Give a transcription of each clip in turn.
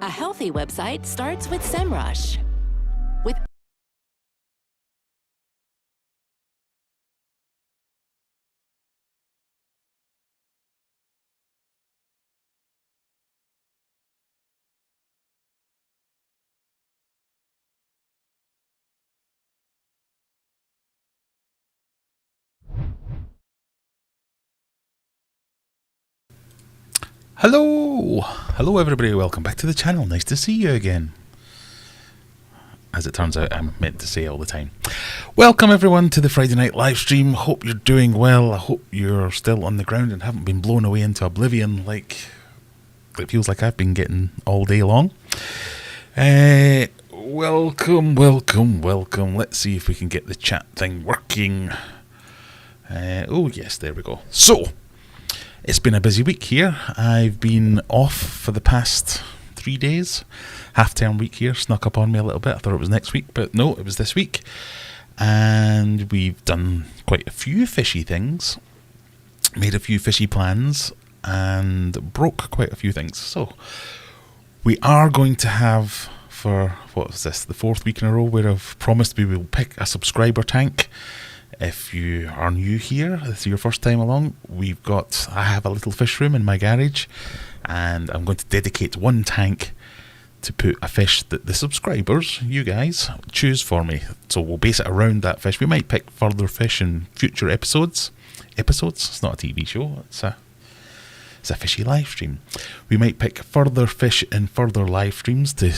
A healthy website starts with SEMrush. With Hello everybody, welcome back to the channel. Nice to see you again. As it turns out, I'm meant to say all the time. Welcome everyone to the Friday night live stream. Hope you're doing well. I hope you're still on the ground and haven't been blown away into oblivion like it feels like I've been getting all day long. Welcome. Let's see if we can get the chat thing working. Oh yes, there we go. So, it's been a busy week here. I've been off for the past 3 days. Half-term week here snuck up on me a little bit. I thought it was next week, but no, it was this week. And we've done quite a few fishy things. Made a few fishy plans and broke quite a few things. So, we are going to have, for, what was this, the 4th week in a row where I've promised we will pick a subscriber tank. If you are new here, this is your first time along, I have a little fish room in my garage, and I'm going to dedicate one tank to put a fish that the subscribers, you guys, choose for me. So we'll base it around that fish. We might pick further fish in future episodes. It's not a TV show, it's a fishy live stream. We might pick further fish in further live streams to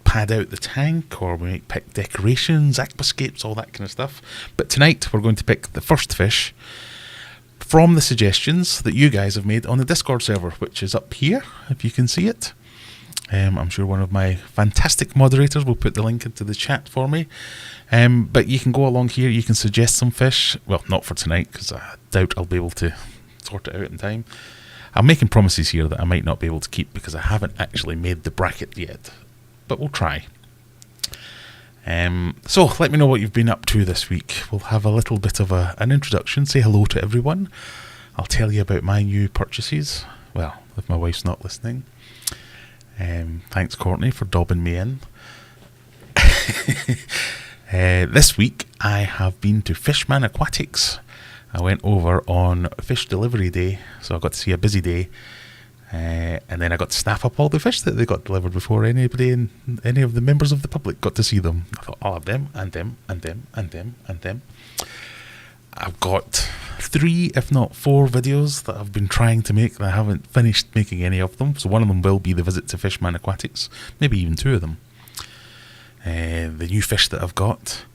pad out the tank, or we might pick decorations, aquascapes, all that kind of stuff. But tonight we're going to pick the first fish from the suggestions that you guys have made on the Discord server, which is up here, if you can see it. I'm sure one of my fantastic moderators will put the link into the chat for me. But you can go along here, you can suggest some fish. Well, not for tonight, because I doubt I'll be able to sort it out in time. I'm making promises here that I might not be able to keep because I haven't actually made the bracket yet. But we'll try. So let me know what you've been up to this week. We'll have a little bit of an introduction. Say hello to everyone. I'll tell you about my new purchases. Well, if my wife's not listening. Thanks, Courtney, for dobbing me in. This week I have been to Fishman Aquatics. I went over on fish delivery day, so I got to see a busy day. And then I got to snap up all the fish that they got delivered before anybody and any of the members of the public got to see them. I thought, I'll have them, and them, and them, and them, and them. I've got 3, if not 4 videos that I've been trying to make, and I haven't finished making any of them. So one of them will be the visit to Fishman Aquatics, maybe even 2 of them. The new fish that I've got.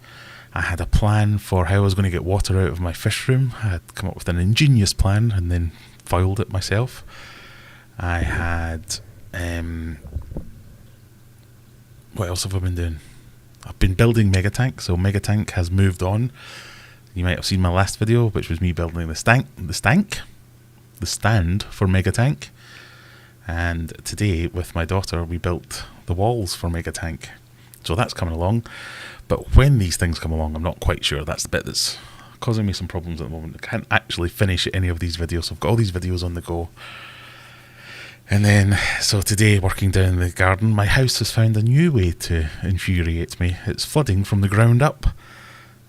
I had a plan for how I was going to get water out of my fish room. I had come up with an ingenious plan and then foiled it myself. I had, what else have I been doing? I've been building Megatank, so Megatank has moved on. You might have seen my last video, which was me building the stand for Megatank. And today, with my daughter, we built the walls for Megatank. So that's coming along. But when these things come along, I'm not quite sure. That's the bit that's causing me some problems at the moment. I can't actually finish any of these videos. So I've got all these videos on the go. And then, so today, working down the garden, my house has found a new way to infuriate me. It's flooding from the ground up.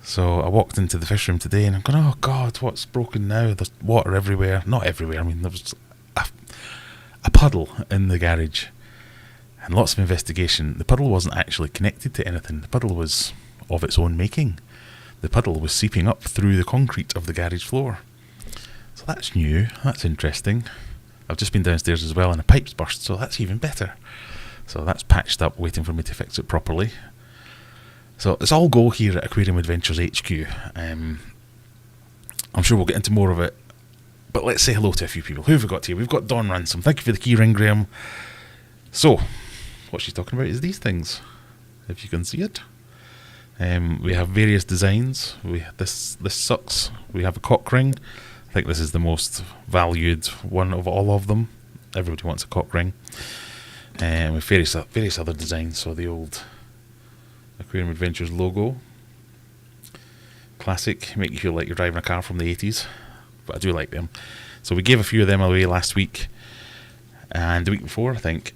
So I walked into the fish room today and I'm going, oh God, what's broken now? There's water everywhere. Not everywhere, I mean, there was a puddle in the garage. And lots of investigation. The puddle wasn't actually connected to anything. The puddle was of its own making. The puddle was seeping up through the concrete of the garage floor. So that's new. That's interesting. I've just been downstairs as well and a pipe's burst, so that's even better. So that's patched up, waiting for me to fix it properly. So it's all go here at Aquarium Adventures HQ. I'm sure we'll get into more of it, but let's say hello to a few people. Who have we got here? We've got Dawn Ransom. Thank you for the key ring, Graham. So, what she's talking about is these things, if you can see it. We have various designs. This sucks. We have a cock ring. I think this is the most valued one of all of them. Everybody wants a cock ring. With various other designs. So the old Aquarium Adventures logo. Classic. Make you feel like you're driving a car from the 80s. But I do like them. So we gave a few of them away last week. And the week before, I think.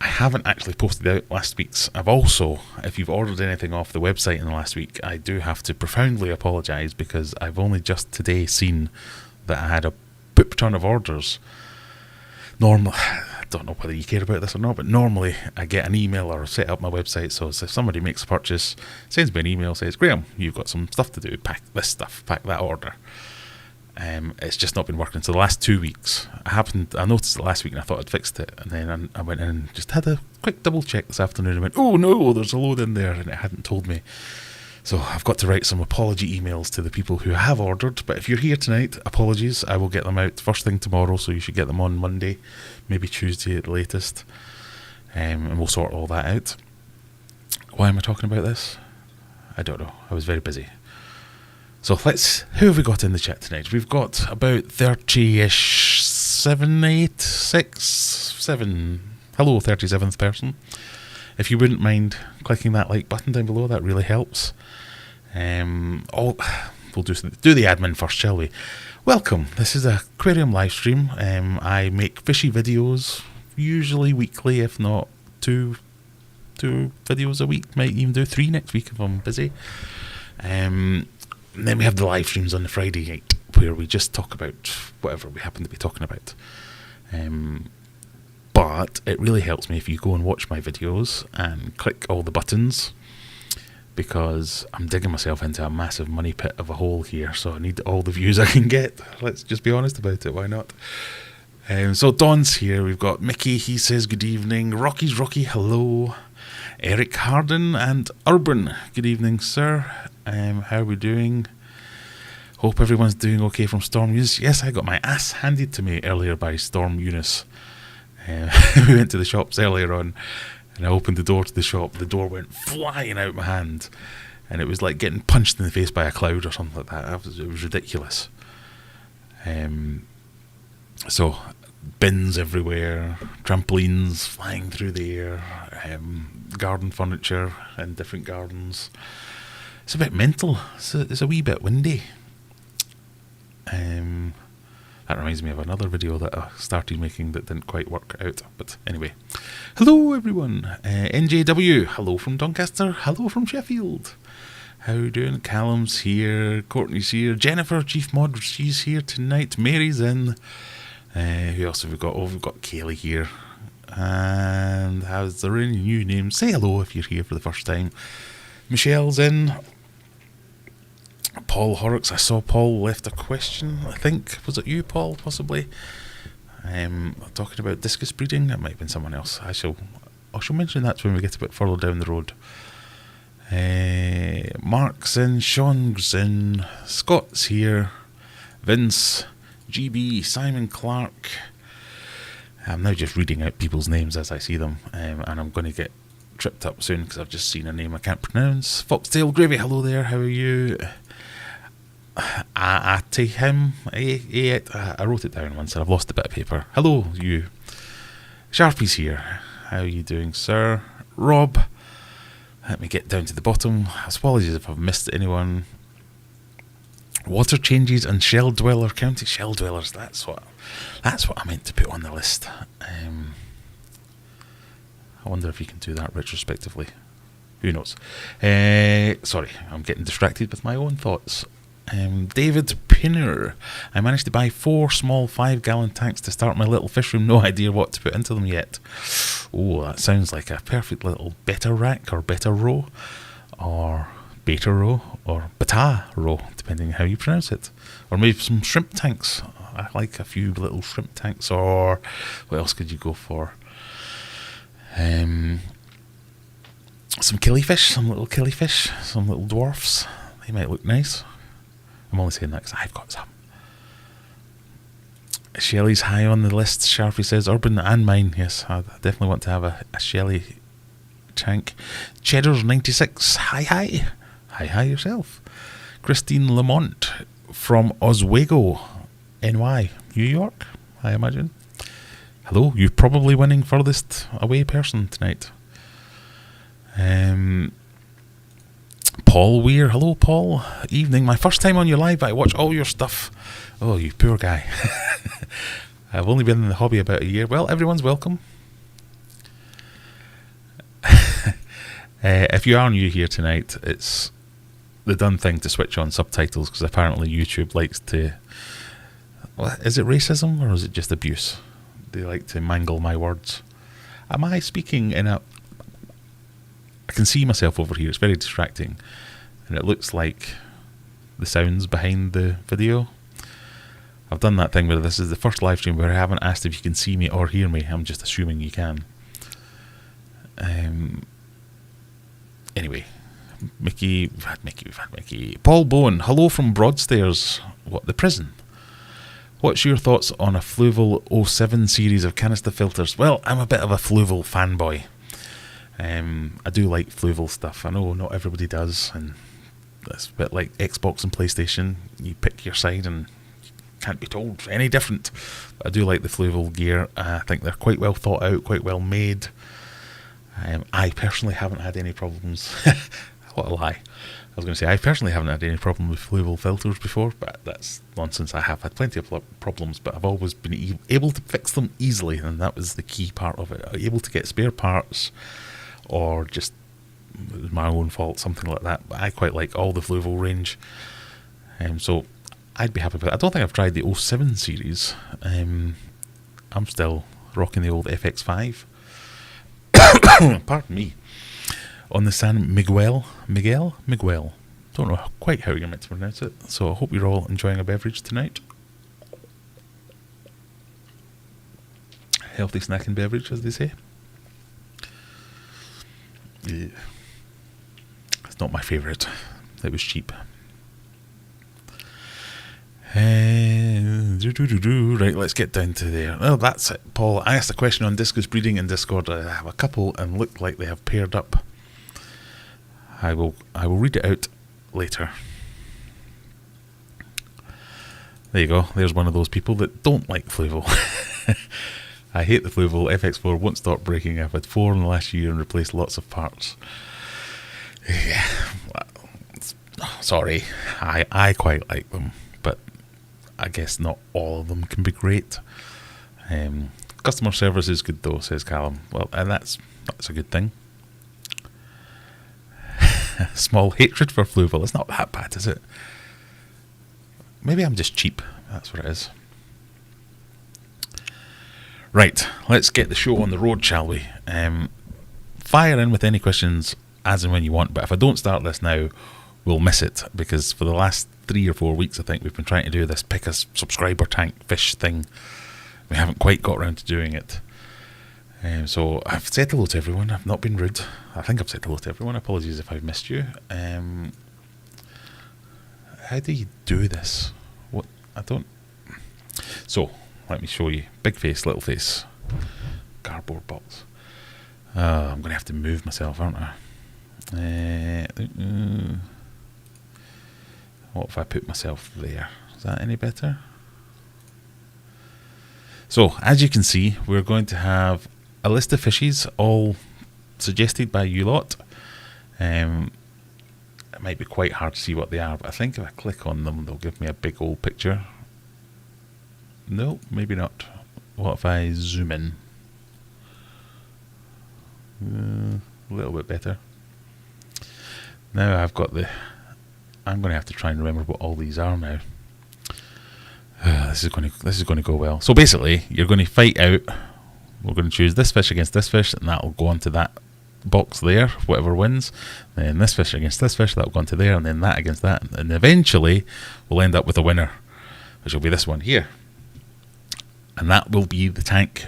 I haven't actually posted out last week's. I've also, if you've ordered anything off the website in the last week, I do have to profoundly apologise, because I've only just today seen that I had a poop ton of orders. Normally, I don't know whether you care about this or not, but normally I get an email or set up my website, so if somebody makes a purchase, sends me an email, says, Graham, you've got some stuff to do, pack this stuff, pack that order. It's just not been working. So the last 2 weeks, I noticed it last week and I thought I'd fixed it, and then I went in and just had a quick double check this afternoon and went, oh no, there's a load in there, and it hadn't told me. So I've got to write some apology emails to the people who have ordered. But if you're here tonight, apologies, I will get them out first thing tomorrow, so you should get them on Monday, maybe Tuesday at the latest, and we'll sort all that out. Why am I talking about this? I don't know, I was very busy. So who have we got in the chat tonight? We've got about 30-ish, 7. Hello, 37th person. If you wouldn't mind clicking that like button down below, that really helps. We'll do the admin first, shall we? Welcome. This is a Aquarium live stream. I make fishy videos, usually weekly, if not two videos a week. Might even do 3 next week if I'm busy. And then we have the live streams on the Friday night, where we just talk about whatever we happen to be talking about. But it really helps me if you go and watch my videos and click all the buttons, because I'm digging myself into a massive money pit of a hole here, so I need all the views I can get. Let's just be honest about it, why not? So Don's here, we've got Mickey, he says good evening, Rocky's Rocky, hello, Eric Harden and Urban, good evening sir, how are we doing? Hope everyone's doing okay from Storm Eunice. Yes, I got my ass handed to me earlier by Storm Eunice. We went to the shops earlier on, and I opened the door to the shop. The door went flying out my hand, and it was like getting punched in the face by a cloud or something like that. It was ridiculous. So bins everywhere, trampolines flying through the air, garden furniture in different gardens. It's a bit mental. It's a wee bit windy. That reminds me of another video that I started making that didn't quite work out. But anyway, hello everyone. NJW, hello from Doncaster, hello from Sheffield. How you doing? Callum's here, Courtney's here, Jennifer, Chief Mod, she's here tonight. Mary's in. Who else have we got? Oh, we've got Kaylee here. And has there any new names? Say hello if you're here for the first time. Michelle's in. Paul Horrocks, I saw Paul left a question, I think. Was it you, Paul, possibly? Talking about discus breeding. That might have been someone else. I shall mention that when we get a bit further down the road. Mark's in, Sean's in, Scott's here, Vince, GB, Simon Clark. I'm now just reading out people's names as I see them, and I'm going to get tripped up soon because I've just seen a name I can't pronounce. Foxtail Gravy, hello there, how are you? I wrote it down once and I've lost a bit of paper. Hello, you. Sharpie's here. How are you doing, sir? Rob. Let me get down to the bottom. Apologies if I've missed anyone. Water changes and Shell Dweller County. Shell Dwellers, that's what I meant to put on the list. I wonder if you can do that retrospectively. Who knows? Sorry, I'm getting distracted with my own thoughts. David Pinner. I managed to buy 4 small 5-gallon tanks to start my little fish room. No idea what to put into them yet. Oh, that sounds like a perfect little beta rack or beta row or beta row or beta row, depending on how you pronounce it. Or maybe some shrimp tanks. I like a few little shrimp tanks. Or what else could you go for? Some killifish, some little killifish, some little dwarfs. They might look nice. I'm only saying that because I've got some. Shelley's high on the list. Sharpie says Urban and mine. Yes, I definitely want to have a Shelley tank. Cheddar's 96. Hi yourself. Christine Lamont from Oswego, NY, New York, I imagine. Hello, you're probably winning furthest away person tonight. Paul Weir, hello Paul, evening, my first time on your live, I watch all your stuff. Oh, you poor guy. I've only been in the hobby about a year. Well, everyone's welcome. If you are new here tonight, it's the done thing to switch on subtitles, because apparently YouTube likes to... Is it racism or is it just abuse? They like to mangle my words. Am I speaking in a... I can see myself over here. It's very distracting. And it looks like the sounds behind the video. I've done that thing where this is the first live stream where I haven't asked if you can see me or hear me. I'm just assuming you can. Anyway. We've had Mickey. Paul Bowen, hello from Broadstairs. What, the prison? What's your thoughts on a Fluval 07 series of canister filters? Well, I'm a bit of a Fluval fanboy. I do like Fluval stuff. I know not everybody does, and it's a bit like Xbox and PlayStation. You pick your side and you can't be told any different. But I do like the Fluval gear. I think they're quite well thought out, quite well made. I personally haven't had any problems. What a lie. I was going to say, I personally haven't had any problem with Fluval filters before, but that's nonsense. I have had plenty of problems, but I've always been able to fix them easily, and that was the key part of it. Able to get spare parts, or just it was my own fault, something like that. But I quite like all the Fluval range, so I'd be happy with it. I don't think I've tried the 07 series. I'm still rocking the old FX5. Pardon me. On the San Miguel. Don't know quite how you're meant to pronounce it. So I hope you're all enjoying a beverage tonight. Healthy snacking beverage, as they say. Yeah. It's not my favourite. It was cheap. Right, let's get down to there. Oh, that's it, Paul. I asked a question on discus breeding in Discord. I have a couple and look like they have paired up. I will read it out later. There you go. There's one of those people that don't like Fluval. I hate the Fluval. FX4 won't stop breaking. I've had 4 in the last year and replaced lots of parts. Yeah, sorry. I quite like them, but I guess not all of them can be great. Customer service is good though, says Callum. Well, and that's a good thing. Small hatred for Fluval. It's not that bad, is it? Maybe I'm just cheap. That's what it is. Right, let's get the show on the road, shall we? Fire in with any questions as and when you want, but if I don't start this now, we'll miss it, because for the last 3 or 4 weeks, I think, we've been trying to do this pick a subscriber tank fish thing. We haven't quite got around to doing it. So I've said hello to everyone. I've not been rude. I think I've said hello to everyone. Apologies if I've missed you. How do you do this? What? I don't... So, let me show you. Big face, little face. Cardboard box. I'm going to have to move myself, aren't I? What if I put myself there? Is that any better? So, as you can see, we're going to have a list of fishies, all suggested by you lot. It might be quite hard to see what they are, but I think if I click on them, they'll give me a big old picture. No, maybe not. What if I zoom in? A little bit better. Now I've got the... I'm going to have to try and remember what all these are now. This is going to go well. So basically, you're going to fight out. We're going to choose this fish against this fish, and that will go onto that box there, whatever wins. Then this fish against this fish, that will go onto there, and then that against that, and eventually we'll end up with a winner, which will be this one here. And that will be the tank,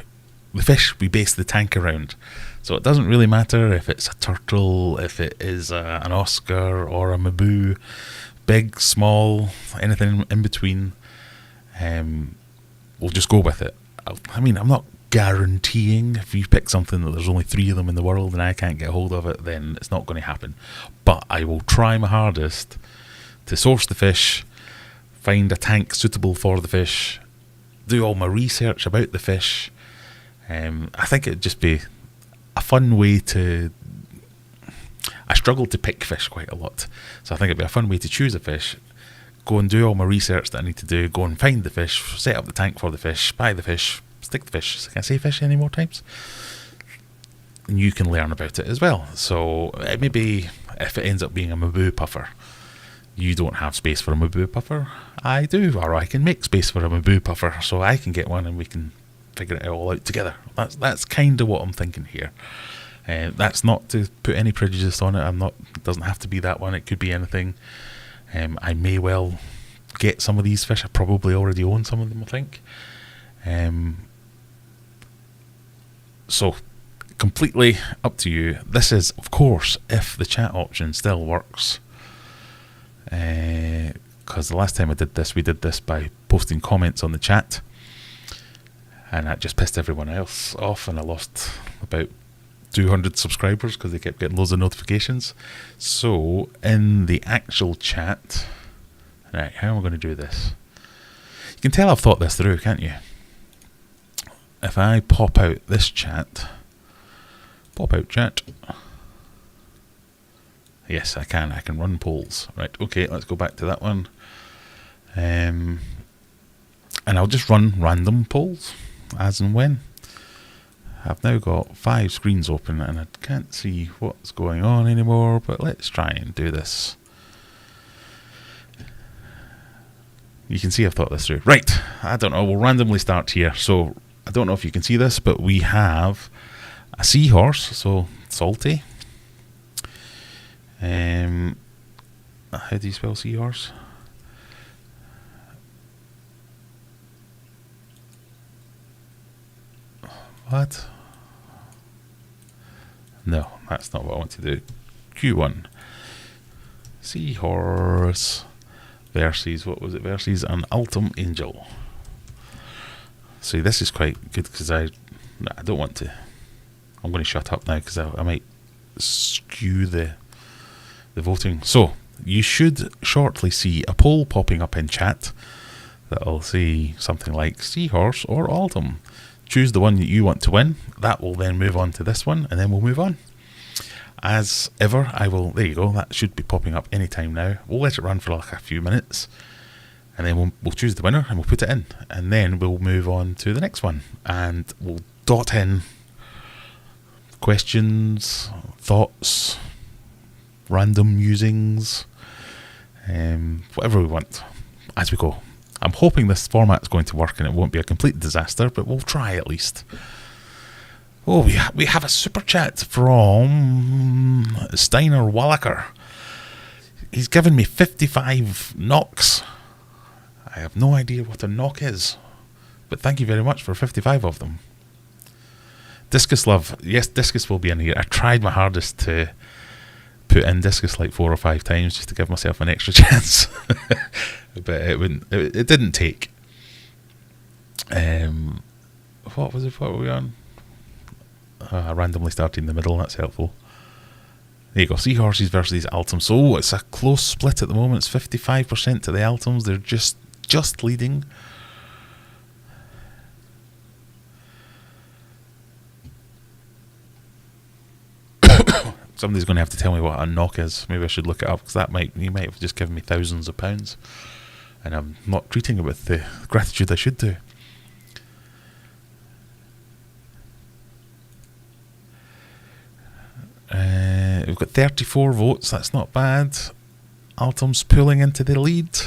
the fish we base the tank around. So it doesn't really matter if it's a turtle, if it is an Oscar or a Maboo, big, small, anything in between. We'll just go with it. I mean, I'm not guaranteeing if you pick something that there's only 3 of them in the world and I can't get hold of it, then it's not going to happen. But I will try my hardest to source the fish, find a tank suitable for the fish, do all my research about the fish. I think it'd just be a fun way to... I struggle to pick fish quite a lot, so I think it'd be a fun way to choose a fish, go and do all my research that I need to do, go and find the fish, set up the tank for the fish, buy the fish, stick the fish. Can I say fish any more times? you can learn about it as well. So maybe if it ends up being a Maboo puffer, you don't have space for a Maboo puffer. I do, or I can make space for a Maboo puffer, so I can get one and we can figure it all out together. That's kind of what I'm thinking here. That's not to put any prejudice on it. It doesn't have to be that one. It could be anything. I may well get some of these fish. I probably already own some of them, I think. So completely up to you. This is, of course, if the chat option still works. Because the last time I did this, we did this by posting comments on the chat, and that just pissed everyone else off, and I lost about 200 subscribers because they kept getting loads of notifications. So in the actual chat, right, how am I going to do this? You can tell I've thought this through, can't you? If I pop out this chat, pop out chat. Yes, I can run polls. Right, okay, let's go back to that one. And I'll just run random polls as and when. I've now got 5 screens open and I can't see what's going on anymore, but let's try and do this. You can see I've thought this through. Right, I don't know, we'll randomly start here. So I don't know if you can see this, but we have a seahorse, so salty. How do you spell seahorse? What? No, that's not what I want to do. Q1. Seahorse versus, what was it? Versus an Ultim Angel. See, this is quite good because I don't want to. I'm going to shut up now because I might skew the voting. So you should shortly see a poll popping up in chat that'll say something like Seahorse or Ultim. Choose the one that you want to win. That will then move on to this one, and then we'll move on. As ever, there you go, that should be popping up anytime now. We'll let it run for like a few minutes, and then we'll choose the winner and we'll put it in, and then we'll move on to the next one, and we'll dot in questions, thoughts, random musings, whatever we want as we go. I'm hoping this format's going to work and it won't be a complete disaster, but we'll try at least. Oh, we have a super chat from Steiner Wallacher. He's given me 55 knocks. I have no idea what a knock is, but thank you very much for 55 of them. Discus Love. Yes, Discus will be in here. I tried my hardest to put in Discus like 4 or 5 times just to give myself an extra chance. But it didn't take. What was it? What were we on? I randomly started in the middle. That's helpful. There you go. Seahorses versus Ultims. So it's a close split at the moment. It's 55% to the Ultims. They're just leading. Somebody's going to have to tell me what a knock is. Maybe I should look it up, because you might have just given me thousands of pounds, and I'm not treating it with the gratitude I should do. We've got 34 votes. That's not bad. Ultim's pulling into the lead.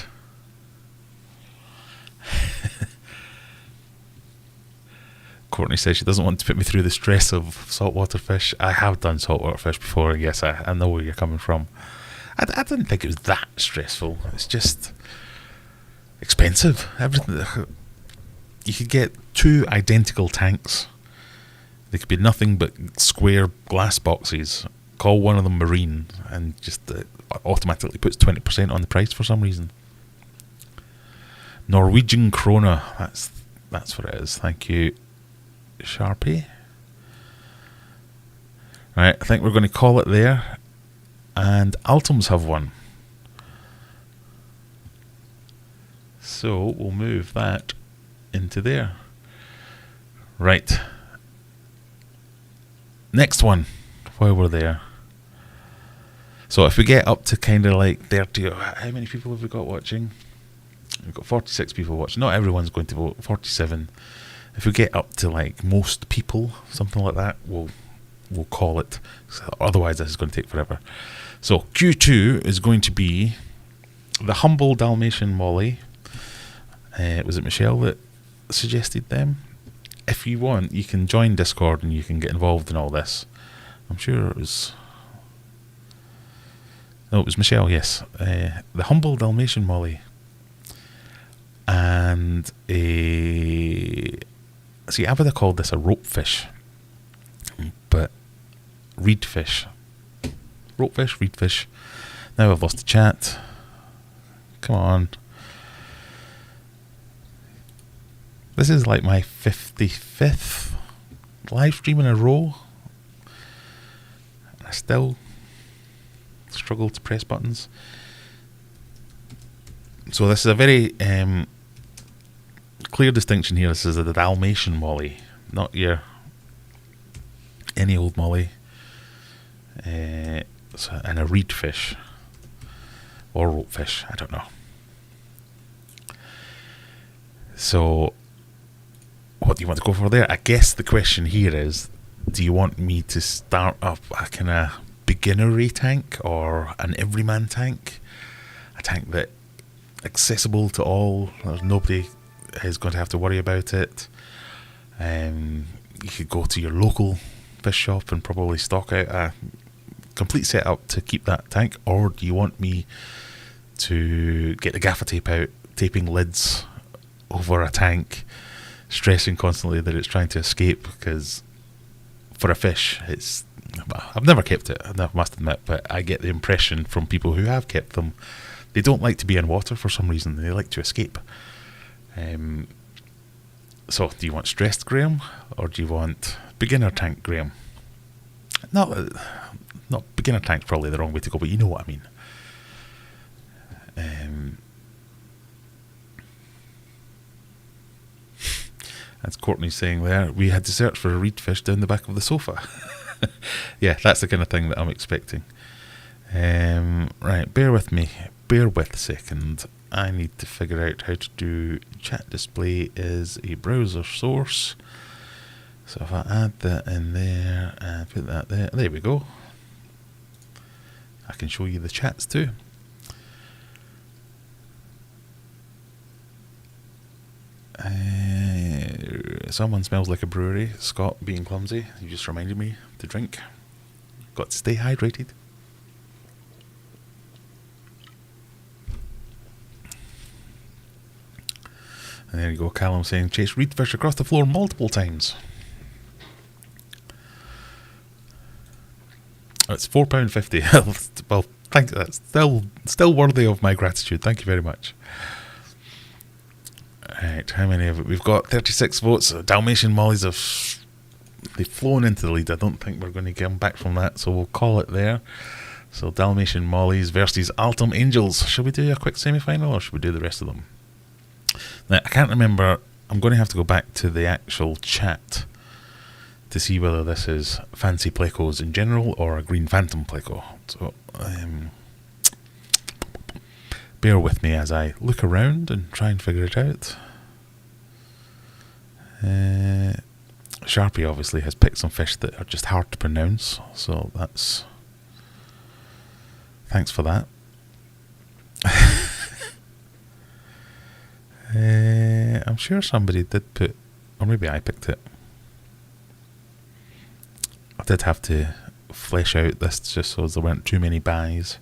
Courtney says she doesn't want to put me through the stress of saltwater fish. I have done saltwater fish before. Yes, I know where you're coming from. I didn't think it was that stressful. It's just expensive. Everything. You could get 2 identical tanks. They could be nothing but square glass boxes. Call one of them marine, and just automatically puts 20% on the price for some reason. Norwegian krona. That's what it is. Thank you, Sharpie. Right, I think we're going to call it there. And Ultims have won. So we'll move that into there. Right. Next one, while we're there. So if we get up to kind of like 30, how many people have we got watching? We've got 46 people watching. Not everyone's going to vote. 47. If we get up to like most people, something like that, we'll we'll call it. So otherwise, this is going to take forever. So Q2 is going to be the humble Dalmatian Molly. Was it Michelle that suggested them? If you want, you can join Discord and you can get involved in all this. I'm sure it was... No, it was Michelle, yes. The humble Dalmatian Molly. And see, I would have called this a rope fish. But reed fish. Rope fish, reed fish. Now I've lost the chat. Come on. This is like my 55th live stream in a row. I still struggle to press buttons. So this is a very clear distinction here. This is a Dalmatian Molly, not your any old Molly. And a reed fish or rope fish, I don't know. So what do you want to go for there? I guess the question here is, do you want me to start up a kind of beginnery tank or an everyman tank? A tank that accessible to all. Nobody is going to have to worry about it. You could go to your local fish shop and probably stock out a complete setup to keep that tank. Or do you want me to get the gaffer tape out, taping lids over a tank, stressing constantly that it's trying to escape? Because for a fish, it's... I've never kept it, I must admit, but I get the impression from people who have kept them, they don't like to be in water for some reason. They like to escape. So, do you want stressed Graham, or do you want beginner tank Graham? Not beginner tank's probably the wrong way to go, but you know what I mean. As Courtney's saying there, we had to search for a reed fish down the back of the sofa. Yeah, that's the kind of thing that I'm expecting. Right, bear with me. Bear with a second. I need to figure out how to do chat display as a browser source. So if I add that in there and put that there, there we go. I can show you the chats too. Someone smells like a brewery. Scott being clumsy. You just reminded me to drink. Got to stay hydrated. And there you go, Callum saying chase reed fish across the floor multiple times. It's £4.50. Well, thank you. That's still worthy of my gratitude. Thank you very much. Right, how many have we? We've got 36 votes. Dalmatian Mollies they've flown into the lead. I don't think we're going to come back from that, so we'll call it there. So Dalmatian Mollies versus Altum Angels. Shall we do a quick semi-final, or should we do the rest of them? Now, I can't remember. I'm going to have to go back to the actual chat to see whether this is fancy plecos in general or a green phantom pleco. So bear with me as I look around and try and figure it out. Sharpie obviously has picked some fish that are just hard to pronounce, so that's... Thanks for that. I'm sure somebody did put... Or maybe I picked it. I did have to flesh out this just so there weren't too many buys.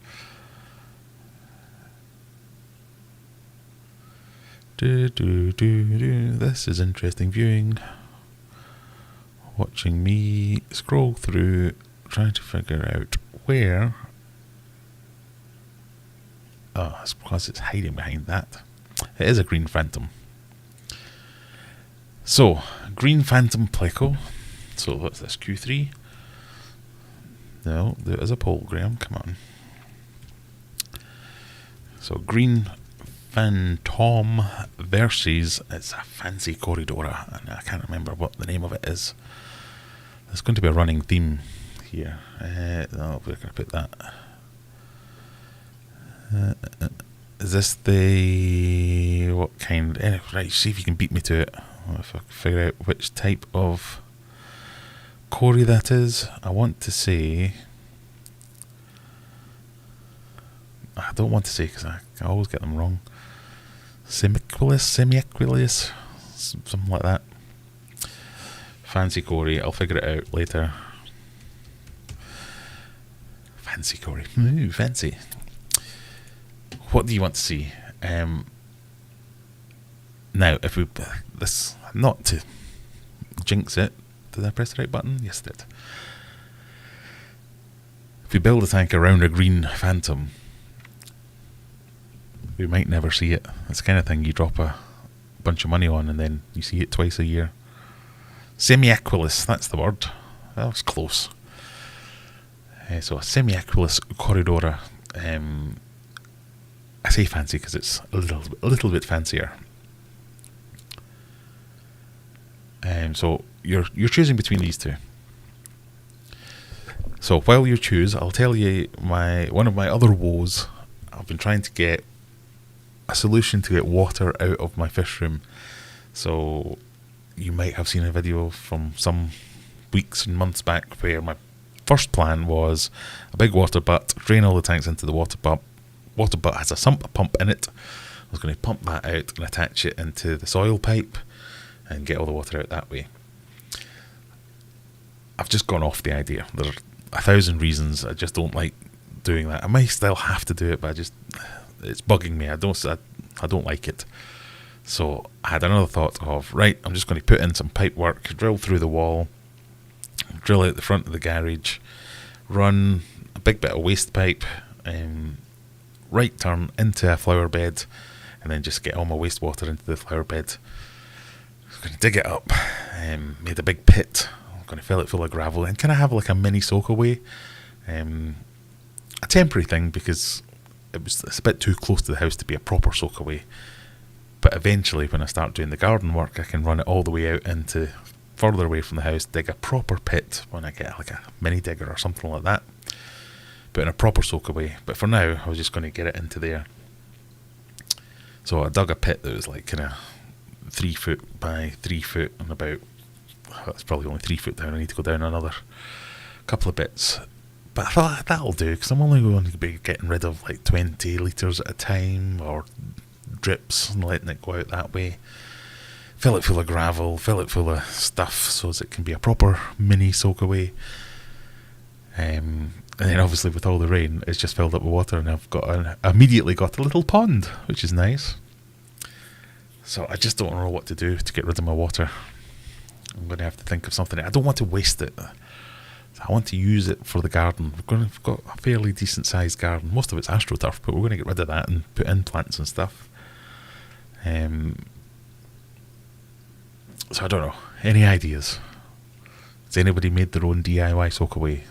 This is interesting viewing. Watching me scroll through, trying to figure out where. Oh, it's because it's hiding behind that. It is a green phantom. So, green phantom pleco. So what's this, Q3? No, there is a poll, Graham, come on. So green phantom versus, it's a fancy Corridora, and I can't remember what the name of it is. There's going to be a running theme here. No, we're going to put that. Is this the... what kind? Right, see if you can beat me to it. If I can figure out which type of Corey that is. I want to say... I don't want to say because I always get them wrong. Semi-Aquilus, something like that. Fancy Corey, I'll figure it out later. Fancy Corey, ooh, fancy. What do you want to see? Now, if we... this, not to jinx it, did I press the right button? Yes, I did. If we build a tank around a green phantom, we might never see it. It's the kind of thing you drop a bunch of money on and then you see it twice a year. Semi-Aquilus, that's the word. That was close. So a Semi-Aquilus Corridora. I say fancy because it's a little bit fancier. So you're choosing between these two. So while you choose, I'll tell you one of my other woes. I've been trying to get a solution to get water out of my fish room. So you might have seen a video from some weeks and months back where my first plan was a big water butt, drain all the tanks into the water butt. Water butt has a sump pump in it. I was going to pump that out and attach it into the soil pipe and get all the water out that way. I've just gone off the idea. There are 1,000 reasons I just don't like doing that. I may still have to do it, but it's bugging me. I don't like it. So I had another thought of, right, I'm just going to put in some pipe work, drill through the wall, drill out the front of the garage, run a big bit of waste pipe, right turn into a flower bed, and then just get all my wastewater into the flower bed. I'm going to dig it up, made a big pit. I'm going to fill it full of gravel, and can I have like a mini soak away? A temporary thing because it's a bit too close to the house to be a proper soak away. But eventually, when I start doing the garden work, I can run it all the way out into further away from the house, dig a proper pit when I get like a mini digger or something like that. But in a proper soak away. But for now, I was just going to get it into there. So I dug a pit that was like kind of 3 foot by 3 foot and about, it's probably only 3 foot down. I need to go down another couple of bits. But I thought that'll do, because I'm only going to be getting rid of like 20 litres at a time, or drips, and letting it go out that way. Fill it full of gravel, fill it full of stuff so as it can be a proper mini soak away. And then obviously with all the rain, it's just filled up with water, and I've immediately got a little pond, which is nice. So I just don't know what to do to get rid of my water. I'm going to have to think of something. I don't want to waste it. I want to use it for the garden. We've got a fairly decent sized garden. Most of it's astroturf, but we're going to get rid of that and put in plants and stuff. So I don't know. Any ideas? Has anybody made their own DIY soak away?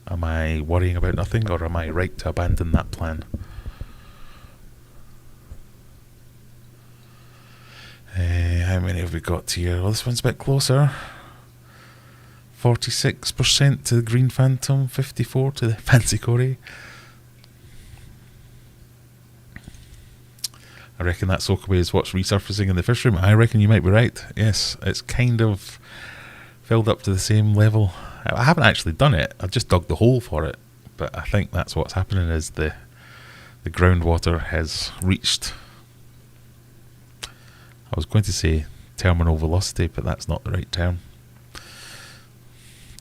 Am I worrying about nothing, or am I right to abandon that plan? How many have we got here? Well, this one's a bit closer. 46% to the Green Phantom, 54% to the Fancy Corey. I reckon that soakaway is what's resurfacing in the fish room. I reckon you might be right. Yes, it's kind of filled up to the same level. I haven't actually done it. I just dug the hole for it. But I think that's what's happening, is the groundwater has reached, I was going to say terminal velocity, but that's not the right term.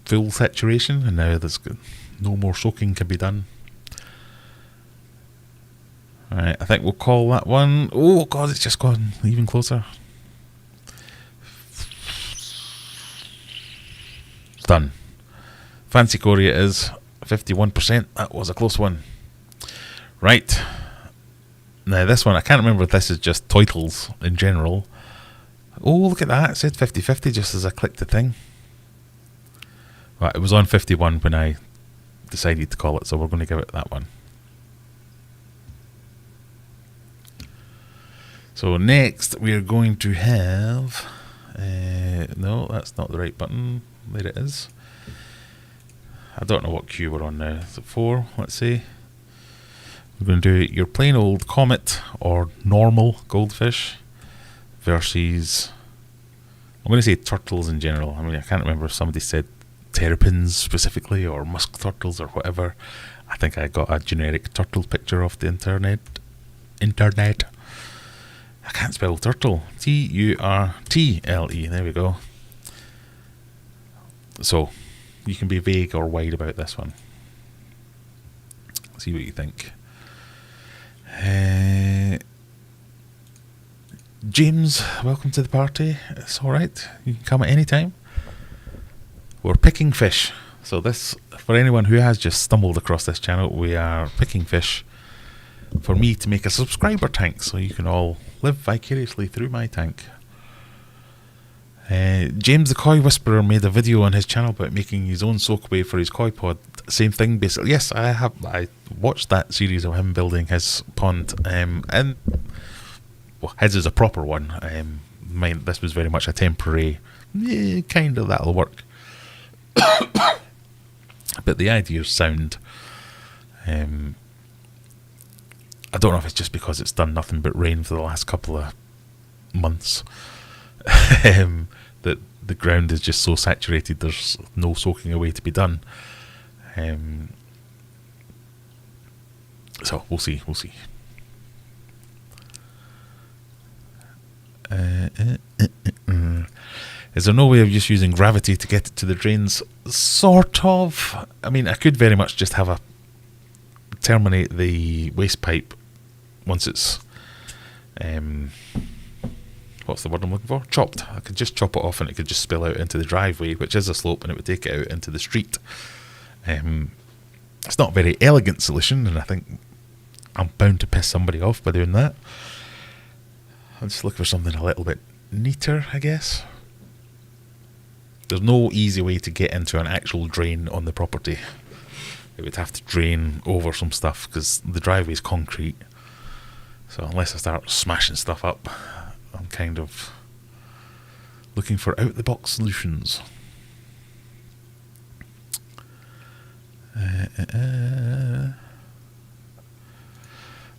Full saturation, and now there's no more soaking can be done. Alright, I think we'll call that one. Oh god, it's just gone even closer. Done. Fancy Corey it is. 51%. That was a close one. Right. Now this one, I can't remember if this is just titles in general. Oh, look at that. It said 50-50 just as I clicked the thing. Right, it was on 51 when I decided to call it, so we're going to give it that one. So next we're going to have... no, that's not the right button. There it is. I don't know what queue we're on now. Is it 4? Let's see. We're going to do your plain old comet or normal goldfish versus... I'm going to say turtles in general. I mean, I can't remember if somebody said terrapins specifically, or musk turtles or whatever. I think I got a generic turtle picture off the internet. I can't spell turtle. Turtle. There we go. So you can be vague or wide about this one. See what you think. James, welcome to the party. It's alright. You can come at any time. We're picking fish. So this, for anyone who has just stumbled across this channel, we are picking fish for me to make a subscriber tank, so you can all live vicariously through my tank. James the Koi Whisperer made a video on his channel about making his own soakaway for his koi pod. Same thing basically. Yes, I watched that series of him building his pond, and well, his is a proper one. Mine, this was very much a temporary, kind of, that'll work. But the idea is sound. I don't know if it's just because it's done nothing but rain for the last couple of months, that the ground is just so saturated there's no soaking away to be done. So we'll see. Is there no way of just using gravity to get it to the drains? Sort of. I mean, I could very much just have a terminate the waste pipe once it's what's the word I'm looking for? Chopped. I could just chop it off and it could just spill out into the driveway, which is a slope, and it would take it out into the street. It's not a very elegant solution, and I think I'm bound to piss somebody off by doing that. I'll just look for something a little bit neater, I guess. There's no easy way to get into an actual drain on the property. It would have to drain over some stuff because the driveway is concrete. So unless I start smashing stuff up, I'm kind of looking for out-the-box solutions.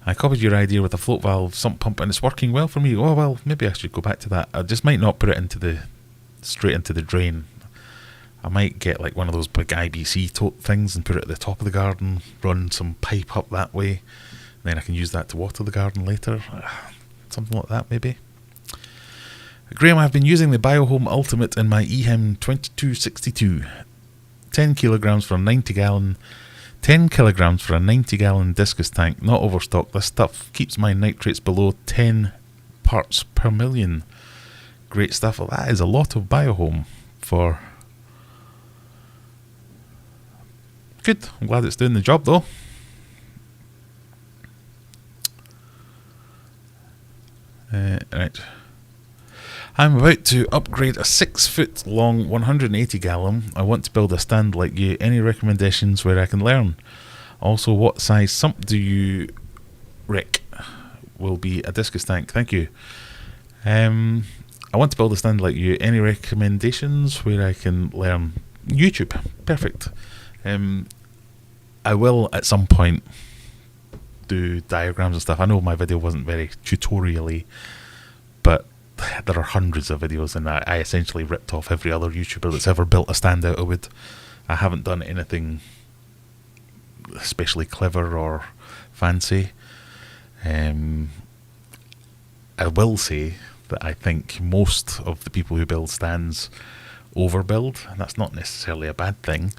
I copied your idea with a float valve sump pump and it's working well for me. Oh well, maybe I should go back to that. I just might not put it into straight into the drain. I might get like one of those big IBC tote things and put it at the top of the garden, run some pipe up that way, and then I can use that to water the garden later. Something like that maybe. Graham, I've been using the Biohome Ultimate in my EHEM 2262. 10 kilograms for a 90 gallon 10 kilograms for a 90 gallon discus tank, not overstocked. This stuff keeps my nitrates below 10 parts per million. Great stuff. Well, that is a lot of Biohome for... Good. I'm glad it's doing the job though. Right. I'm about to upgrade a 6 foot long 180 gallon. I want to build a stand like you. Any recommendations where I can learn? Also, what size sump do you rec? Will be a discus tank. Thank you. I want to build a stand like you. Any recommendations where I can learn? YouTube. Perfect. I will at some point do diagrams and stuff. I know my video wasn't very tutorial-y, but there are hundreds of videos, and I essentially ripped off every other YouTuber that's ever built a stand out of wood. I haven't done anything especially clever or fancy. I will say that I think most of the people who build stands overbuild, and that's not necessarily a bad thing.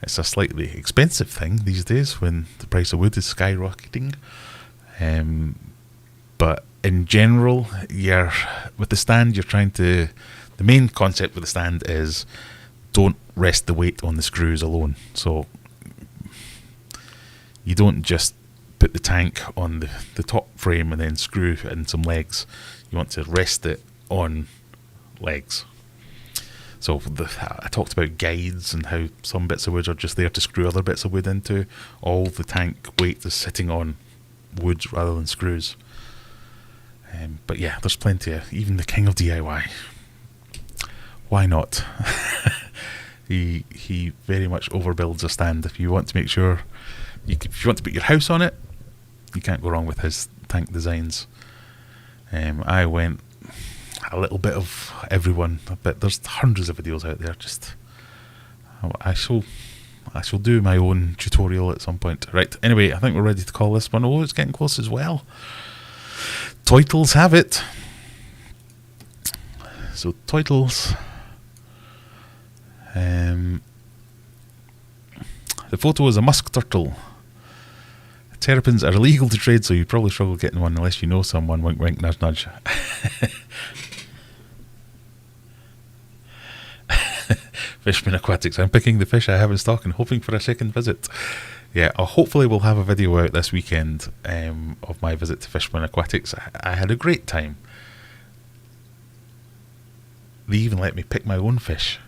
It's a slightly expensive thing these days when the price of wood is skyrocketing. But in general, with the stand, you're trying to... The main concept with the stand is don't rest the weight on the screws alone. So you don't just put the tank on the top frame and then screw in some legs. You want to rest it on legs. So I talked about guides and how some bits of wood are just there to screw other bits of wood into. All the tank weight is sitting on wood rather than screws. But yeah, there's plenty of... Even the king of DIY. Why not? He very much overbuilds a stand. If you want to make sure... If you want to put your house on it, you can't go wrong with his tank designs. I went... a little bit of everyone, but there's hundreds of videos out there. Just I shall do my own tutorial at some point. Right, anyway, I think we're ready to call this one. Oh, it's getting close as well. Titles have it. So, titles. The photo is a musk turtle. Terrapins are illegal to trade, so you probably struggle getting one unless you know someone. Wink, wink, nudge, nudge. Fishman Aquatics. I'm picking the fish I have in stock and hoping for a second visit. Yeah, hopefully we'll have a video out this weekend of my visit to Fishman Aquatics. I had a great time. They even let me pick my own fish.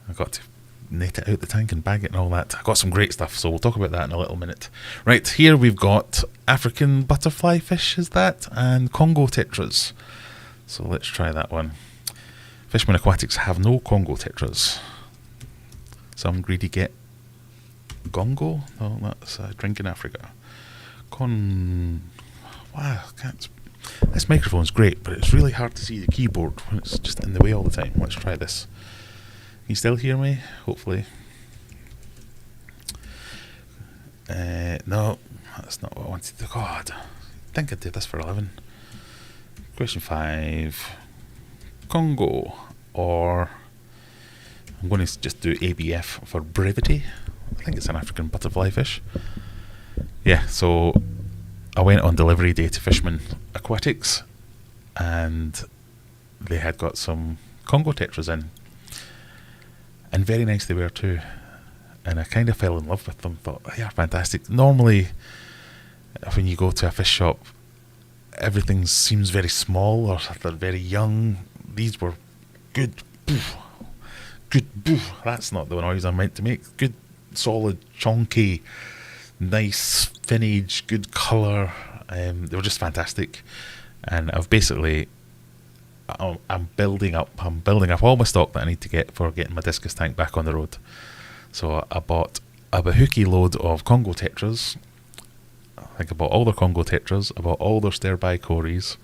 I got to net it out the tank and bag it and all that. I got some great stuff, so we'll talk about that in a little minute. Right, here we've got African butterfly fish, is that? And Congo tetras. So let's try that one. Fishman Aquatics have no Congo tetras. Some greedy get Gongo? No, that's a drink in Africa. Wow, I can't. This microphone's great, but it's really hard to see the keyboard when it's just in the way all the time. Let's try this. Can you still hear me? Hopefully. No, that's not what I wanted to. God, I think I did this for 11. Question 5. Congo, or I'm going to just do ABF for brevity. I think it's an African butterfly fish. Yeah, so I went on delivery day to Fishman Aquatics and they had got some Congo tetras in. And very nice they were too. And I kind of fell in love with them. Thought, they are fantastic. Normally, when you go to a fish shop, everything seems very small or they're very young. These were good. That's not the noise I meant to make. Good, solid, chunky, nice finnage, good colour. They were just fantastic. And I've basically, I'm building up all my stock that I need to get for getting my discus tank back on the road. So I bought a bahookie load of Congo tetras. I think I bought all their Congo tetras. I bought all their stir-by cories.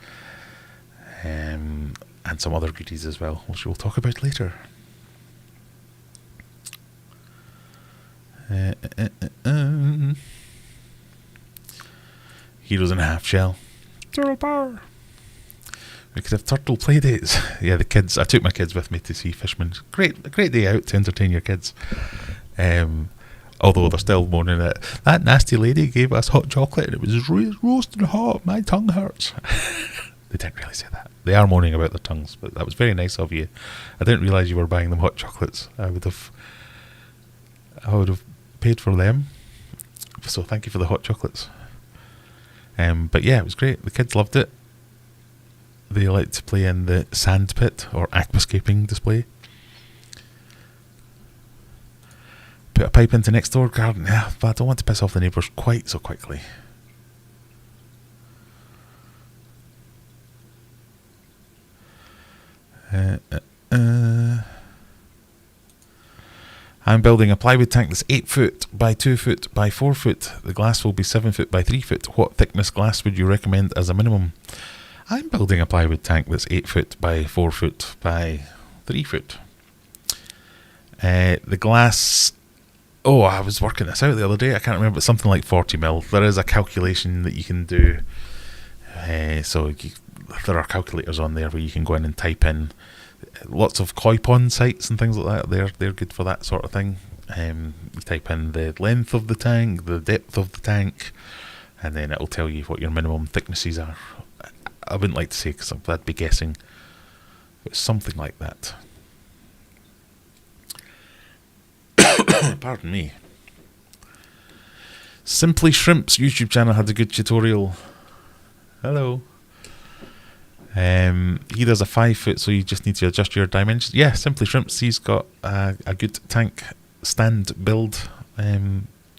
And some other goodies as well, which we'll talk about later. Heroes in a half shell. Turtle power. We could have turtle play dates. Yeah, the kids. I took my kids with me to see Fishman. A great day out to entertain your kids. Although they're still moaning that nasty lady gave us hot chocolate and it was roasting hot. My tongue hurts. They didn't really say that. They are moaning about their tongues, but that was very nice of you. I didn't realise you were buying them hot chocolates. I would have paid for them. So thank you for the hot chocolates. But yeah, it was great. The kids loved it. They liked to play in the sand pit or aquascaping display. Put a pipe into next door garden. Yeah, but I don't want to piss off the neighbours quite so quickly. I'm building a plywood tank that's 8 foot by 2 foot by 4 foot. The glass will be 7 foot by 3 foot. What thickness glass would you recommend as a minimum? I'm building a plywood tank that's 8 foot by 4 foot by 3 foot. The glass... Oh, I was working this out the other day. I can't remember. It's something like 40 mil. There is a calculation that you can do. There are calculators on there where you can go in and type in lots of koi pond sites and things like that. They're good for that sort of thing. You type in the length of the tank, the depth of the tank, and then it'll tell you what your minimum thicknesses are. I wouldn't like to say because I'd be guessing. It's something like that. Pardon me. Simply Shrimp's YouTube channel had a good tutorial. Hello. He does a 5 foot, so you just need to adjust your dimensions. Yeah, Simply Shrimps. He's got a good tank stand build,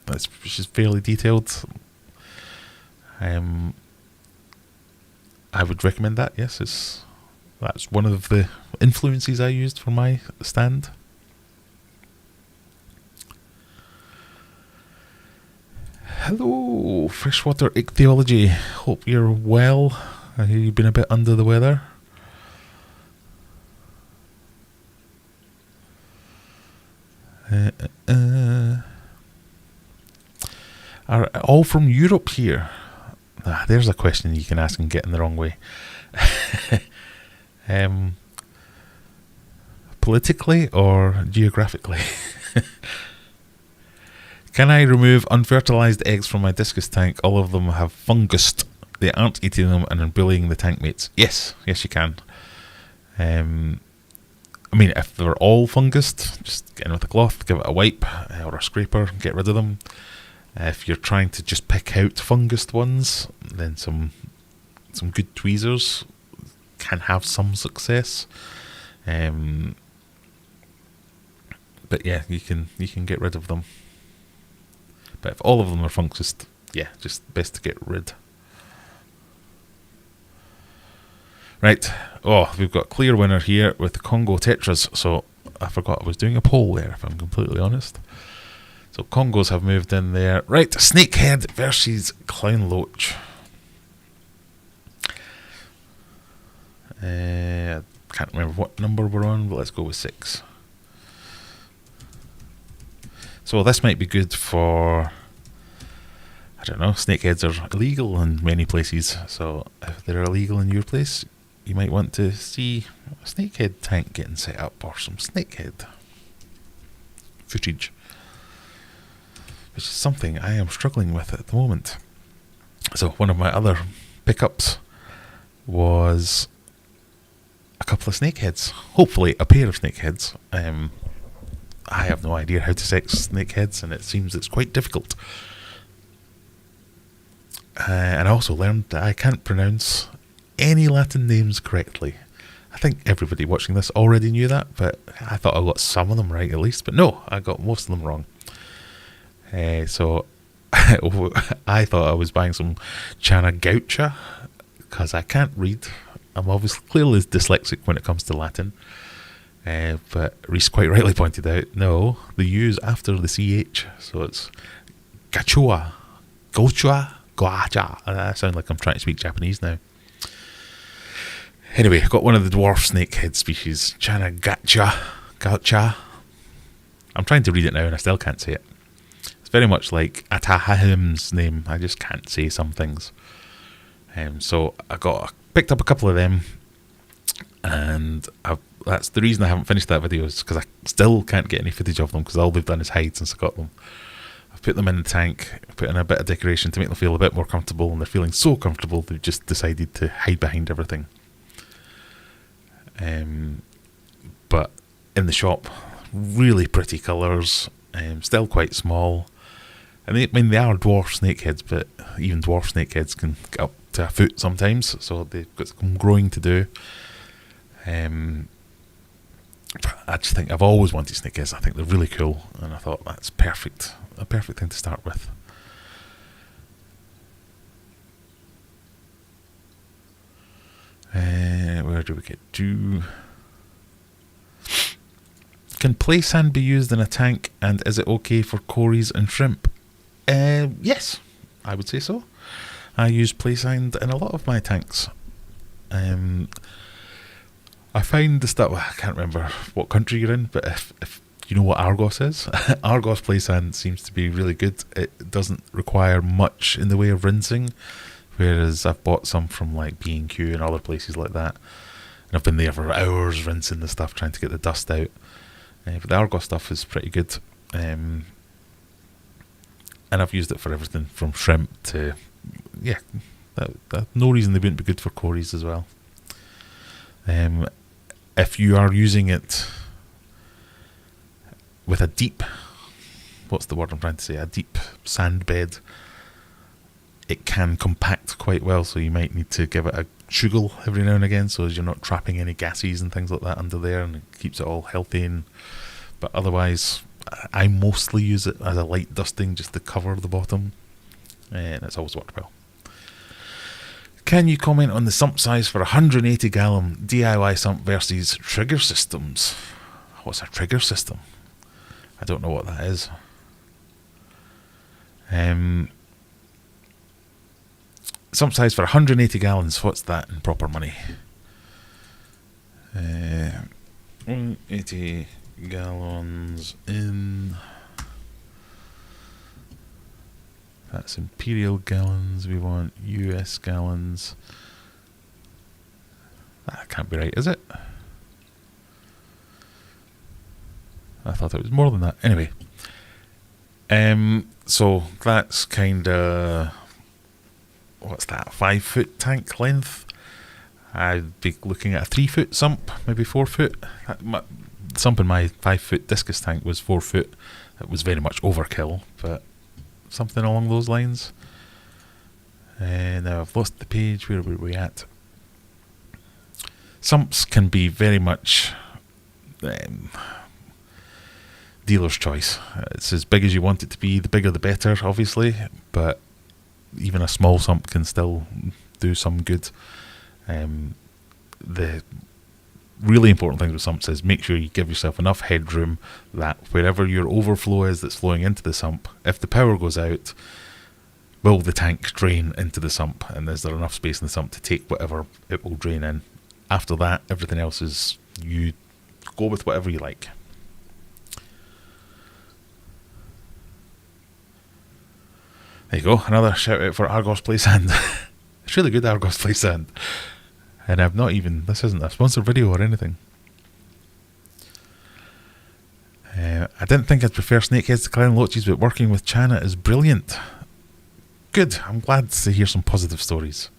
which is fairly detailed. I would recommend that. Yes, that's one of the influences I used for my stand. Hello, freshwater ichthyology. Hope you're well. I hear you've been a bit under the weather. are all from Europe here? There's a question you can ask and get in the wrong way. Politically or geographically? Can I remove unfertilized eggs from my discus tank? All of them have fungus. They aren't eating them and are bullying the tank mates. Yes, you can. I mean, if they're all fungused, just get in with a cloth, give it a wipe or a scraper, get rid of them. If you're trying to just pick out fungused ones, then some good tweezers can have some success. But yeah, you can get rid of them. But if all of them are fungused, yeah, just best to get rid. Right. Oh, we've got a clear winner here with the Congo Tetras. So I forgot I was doing a poll there, if I'm completely honest. So Congos have moved in there. Right, Snakehead versus Clown Loach. I can't remember what number we're on, but let's go with 6. So this might be good for, I don't know, snakeheads are illegal in many places. So if they're illegal in your place, you might want to see a snakehead tank getting set up or some snakehead footage, which is something I am struggling with at the moment. So one of my other pickups was a couple of snakeheads, hopefully a pair of snakeheads. I have no idea how to sex snakeheads, and it seems it's quite difficult. And I also learned that I can't pronounce any Latin names correctly. I think everybody watching this already knew that, but I thought I got some of them right at least. But no, I got most of them wrong. So I thought I was buying some Chana Gaucha, because I can't read. I'm obviously clearly dyslexic when it comes to Latin. But Reese quite rightly pointed out, no, the U's after the CH, so it's Gachua, Gochua, Guacha. I sound like I'm trying to speak Japanese now. Anyway, I've got one of the dwarf snakehead species, Chana Gaucha. I'm trying to read it now and I still can't say it. It's very much like Atahahim's name, I just can't say some things. So I picked up a couple of them, and that's the reason I haven't finished that video, is because I still can't get any footage of them, because all they've done is hide since I got them. I've put them in the tank, put in a bit of decoration to make them feel a bit more comfortable, and they're feeling so comfortable they've just decided to hide behind everything. But in the shop, really pretty colours, still quite small. And they are dwarf snakeheads, but even dwarf snakeheads can get up to a foot sometimes, so they've got some growing to do. I just think I've always wanted snakeheads. I think they're really cool, and I thought that's a perfect thing to start with. Where do we get to? Can play sand be used in a tank, and is it okay for cories and shrimp? Yes, I would say so. I use play sand in a lot of my tanks. I find the stuff, I can't remember what country you're in, but if you know what Argos is, Argos play sand seems to be really good. It doesn't require much in the way of rinsing, whereas I've bought some from like B&Q and other places like that, and I've been there for hours rinsing the stuff, trying to get the dust out. But the Argos stuff is pretty good, and I've used it for everything from shrimp to, yeah, no reason they wouldn't be good for cories as well. If you are using it with a deep, what's the word I'm trying to say, a deep sand bed, it can compact quite well, so you might need to give it a shugle every now and again, so as you're not trapping any gases and things like that under there, and it keeps it all healthy. But otherwise, I mostly use it as a light dusting just to cover the bottom, and it's always worked well. Can you comment on the sump size for 180 gallon DIY sump versus trigger systems? What's a trigger system? I don't know what that is. Sump size for 180 gallons, what's that in proper money? 180 gallons in That's imperial gallons. We want US gallons. That can't be right, is it? I thought it was more than that. Anyway. So that's kind of, what's that, 5 foot tank length? I'd be looking at a 3 foot sump, maybe 4 foot. The sump in my 5 foot discus tank was 4 foot. It was very much overkill, but something along those lines. Now I've lost the page. Where were we at? Sumps can be very much dealer's choice. It's as big as you want it to be. The bigger the better, obviously, but even a small sump can still do some good. The really important thing with sumps is make sure you give yourself enough headroom that wherever your overflow is that's flowing into the sump, if the power goes out, will the tank drain into the sump, and is there enough space in the sump to take whatever it will drain in. After that, everything else is, you go with whatever you like. There you go, another shout out for Argos Play Sand. It's really good, Argos Play Sand. And I've not even, this isn't a sponsored video or anything. I didn't think I'd prefer snakeheads to clown loaches, but working with Chana is brilliant. Good, I'm glad to hear some positive stories.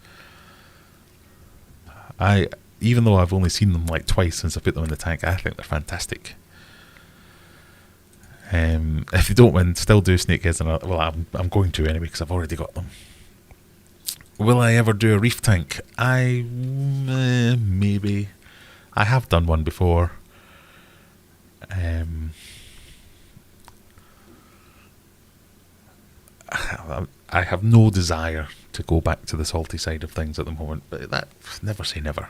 Even though I've only seen them like twice since I put them in the tank, I think they're fantastic. If you don't win, still do snakeheads, and I'm going to anyway because I've already got them. Will I ever do a reef tank? Maybe. I have done one before. I have no desire to go back to the salty side of things at the moment, but that never say never.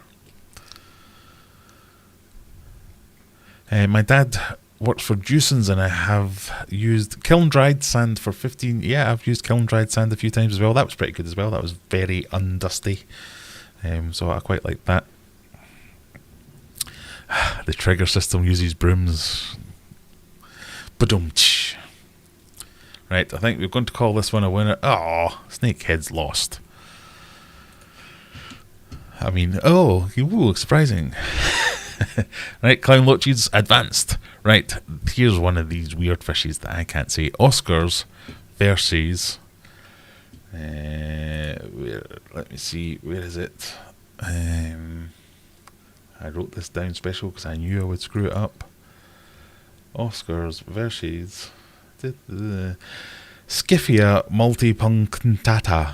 My dad works for Juicens, and I have used kiln dried sand for 15. Yeah, I've used kiln dried sand a few times as well. That was pretty good as well. That was very undusty, so I quite like that. The trigger system uses brooms. Ba-dum-tsh. Right, I think we're going to call this one a winner. Oh, Snakehead's lost. I mean, surprising. Right, Clown Loaches advanced. Right, here's one of these weird fishies that I can't say. Oscars versus... let me see, where is it? I wrote this down special because I knew I would screw it up. Oscars versus... Scyphia multipunctata.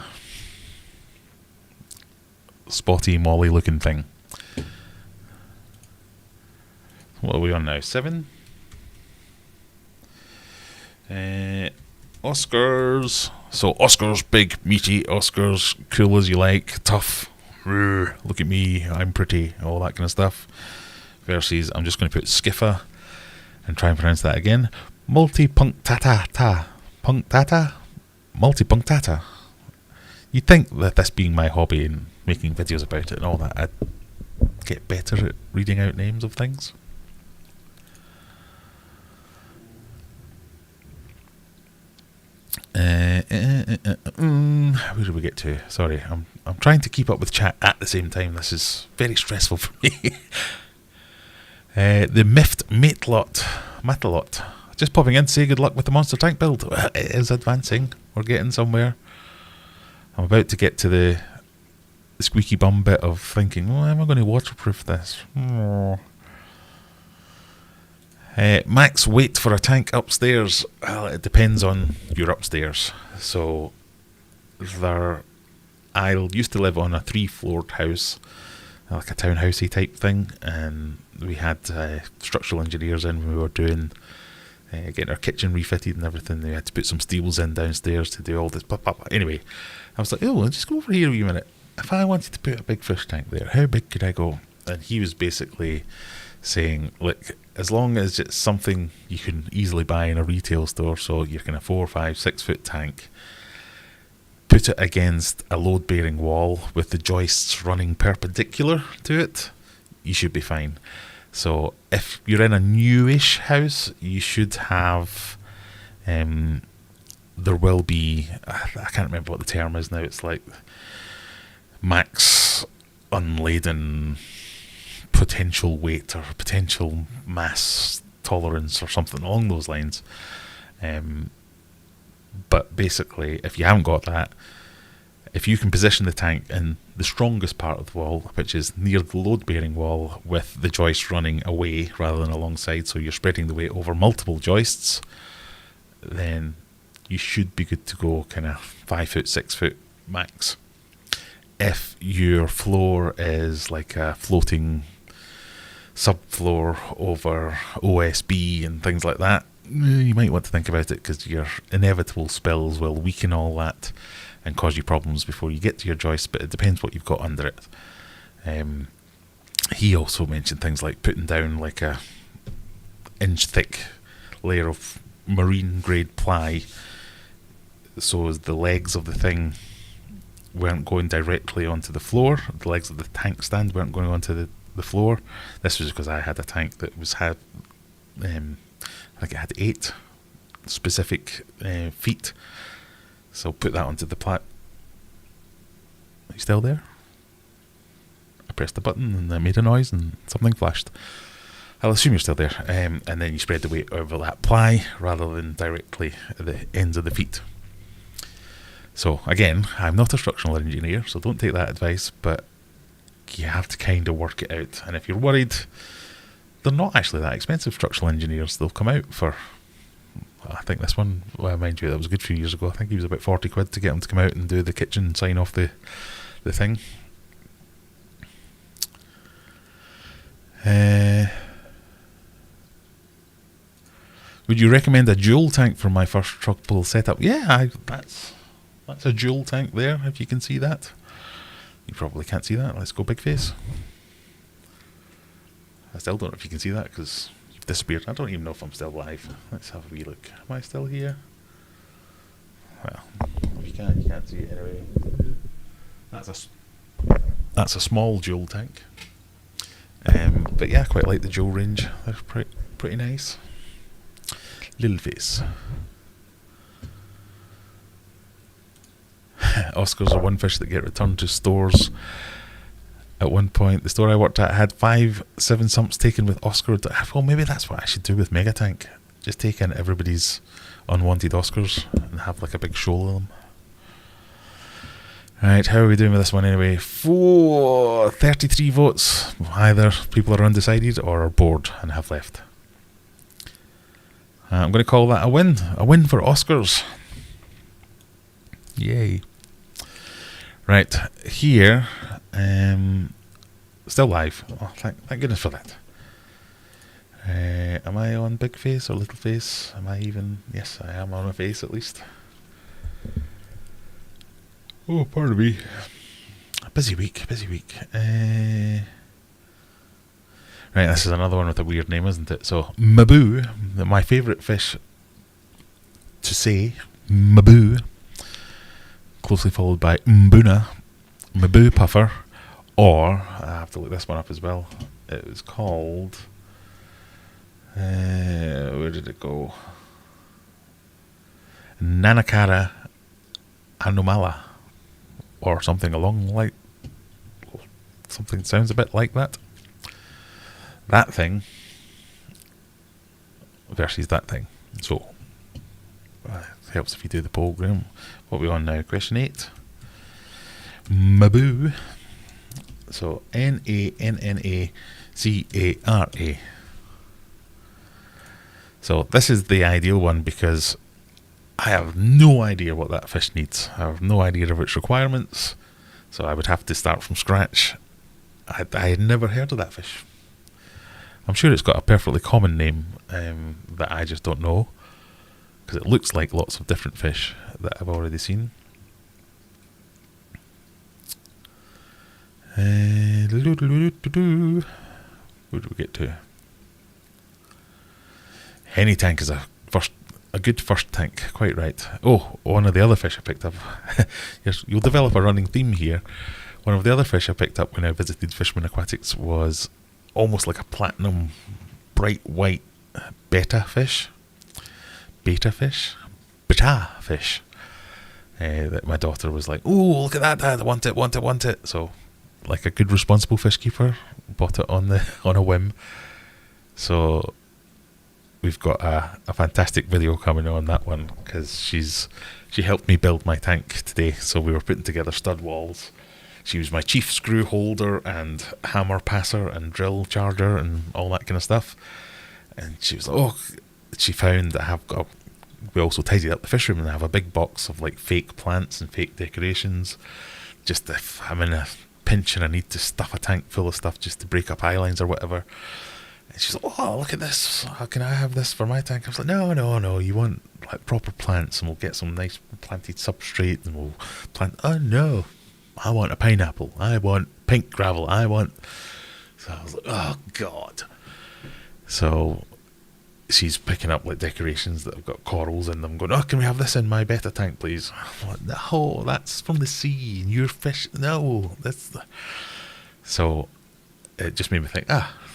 Spotty molly looking thing. What are we on now? 7? Oscars. So Oscars big, meaty. Oscars cool as you like, tough. Look at me, I'm pretty, all that kind of stuff. Versus, I'm just going to put Skiffa and try and pronounce that again. Multipunctata. Punctata? Multipunctata. You'd think that this being my hobby and making videos about it and all that, I'd get better at reading out names of things. Where did we get to? Sorry, I'm trying to keep up with chat at the same time. This is very stressful for me. The Miffed Matalot. Just popping in to say good luck with the monster tank build. It is advancing. We're getting somewhere. I'm about to get to the squeaky bum bit of thinking, how am I going to waterproof this? Max weight for a tank upstairs. Well, it depends on your upstairs. So I used to live on a 3-floored house, like a townhousey type thing, and we had structural engineers in when we were doing getting our kitchen refitted and everything. They had to put some steels in downstairs to do all this. Anyway, I was like, just go over here a wee minute. If I wanted to put a big fish tank there, how big could I go? And he was basically saying, look, as long as it's something you can easily buy in a retail store, so you're kind of 4, 5, 6 foot tank, put it against a load bearing wall with the joists running perpendicular to it, you should be fine. So if you're in a newish house, you should have there will be, I can't remember what the term is now, it's like max unladen potential weight or potential mass tolerance or something along those lines. But basically, if you haven't got that, if you can position the tank in the strongest part of the wall, which is near the load-bearing wall, with the joist running away rather than alongside, so you're spreading the weight over multiple joists, then you should be good to go, kind of 5 foot, 6 foot max. If your floor is like a floating subfloor over OSB and things like that, you might want to think about it, because your inevitable spills will weaken all that and cause you problems before you get to your joist, but it depends what you've got under it. He also mentioned things like putting down like a inch thick layer of marine grade ply, so as the legs of the thing weren't going directly onto the floor, the legs of the tank stand weren't going onto the floor. This was because I had a tank that had I think it had 8 specific feet, so put that onto the plat. Are you still there? I pressed the button and I made a noise and something flashed. I'll assume you're still there. And then you spread the weight over that ply rather than directly at the ends of the feet. So again, I'm not a structural engineer, so don't take that advice, but you have to kind of work it out. And if you're worried, they're not actually that expensive, structural engineers. They'll come out for, I think this one, well, mind you, that was a good few years ago. I think he was about 40 quid to get him to come out and do the kitchen and sign off the thing. Would you recommend a dual tank for my first truck pull setup? Yeah, that's a dual tank there, if you can see that. You probably can't see that. Let's go big face. I still don't know if you can see that, because you've disappeared. I don't even know if I'm still live. Let's have a wee look. Am I still here? Well, if you can't see it anyway. That's a small dual tank. But yeah, I quite like the dual range. They're pretty nice. Little face. Oscars are one fish that get returned to stores. At one point, the store I worked at had 5 7-sumps taken with Oscar. Well, maybe that's what I should do with Megatank. Just take in everybody's unwanted Oscars and have like a big show of them. Right, how are we doing with this one anyway? 33 votes. Either people are undecided or are bored and have left. I'm going to call that a win. A win for Oscars. Yay. Right, here, still live. Oh, thank goodness for that. Am I on big face or little face? Am I even? Yes, I am on a face at least. Oh, pardon me. Busy week. Right, this is another one with a weird name, isn't it? So, Maboo, my favourite fish to say, Maboo, closely followed by Mbuna, Maboo puffer, or, I have to look this one up as well, it was called, where did it go? Nanakara anomala, or something something sounds a bit like that. That thing versus that thing. So, it helps if you do the poll, Graham. What are we on now? Question 8. Maboo. So, Nannacara. So, this is the ideal one because I have no idea what that fish needs. I have no idea of its requirements. So, I would have to start from scratch. I had never heard of that fish. I'm sure it's got a perfectly common name that I just don't know, because it looks like lots of different fish that I've already seen. Where do we get to? Henny tank is a good first tank, quite right. Oh, one of the other fish I picked up. Yes, you'll develop a running theme here. One of the other fish I picked up when I visited Fishman Aquatics was almost like a platinum bright white betta fish. beta fish. That my daughter was like, "Oh, look at that, Dad! I want it, want it, want it!" So, like a good responsible fish keeper, bought it on a whim. So we've got a fantastic video coming on that one, because she helped me build my tank today. So we were putting together stud walls. She was my chief screw holder and hammer passer and drill charger and all that kind of stuff. And she was like, "Oh," she found that we also tidied up the fish room, and I have a big box of like fake plants and fake decorations. Just if I'm in a pinch and I need to stuff a tank full of stuff just to break up eye lines or whatever. And she's like, "Oh, look at this. How can I have this for my tank?" I was like, No. You want like proper plants, and we'll get some nice planted substrate, and we'll plant. Oh no, I want a pineapple. I want pink gravel. So I was like, oh God. So she's picking up like decorations that have got corals in them, going, "Oh, can we have this in my betta tank, please?" I'm like, "No, that's from the sea, and your fish, no, So it just made me think,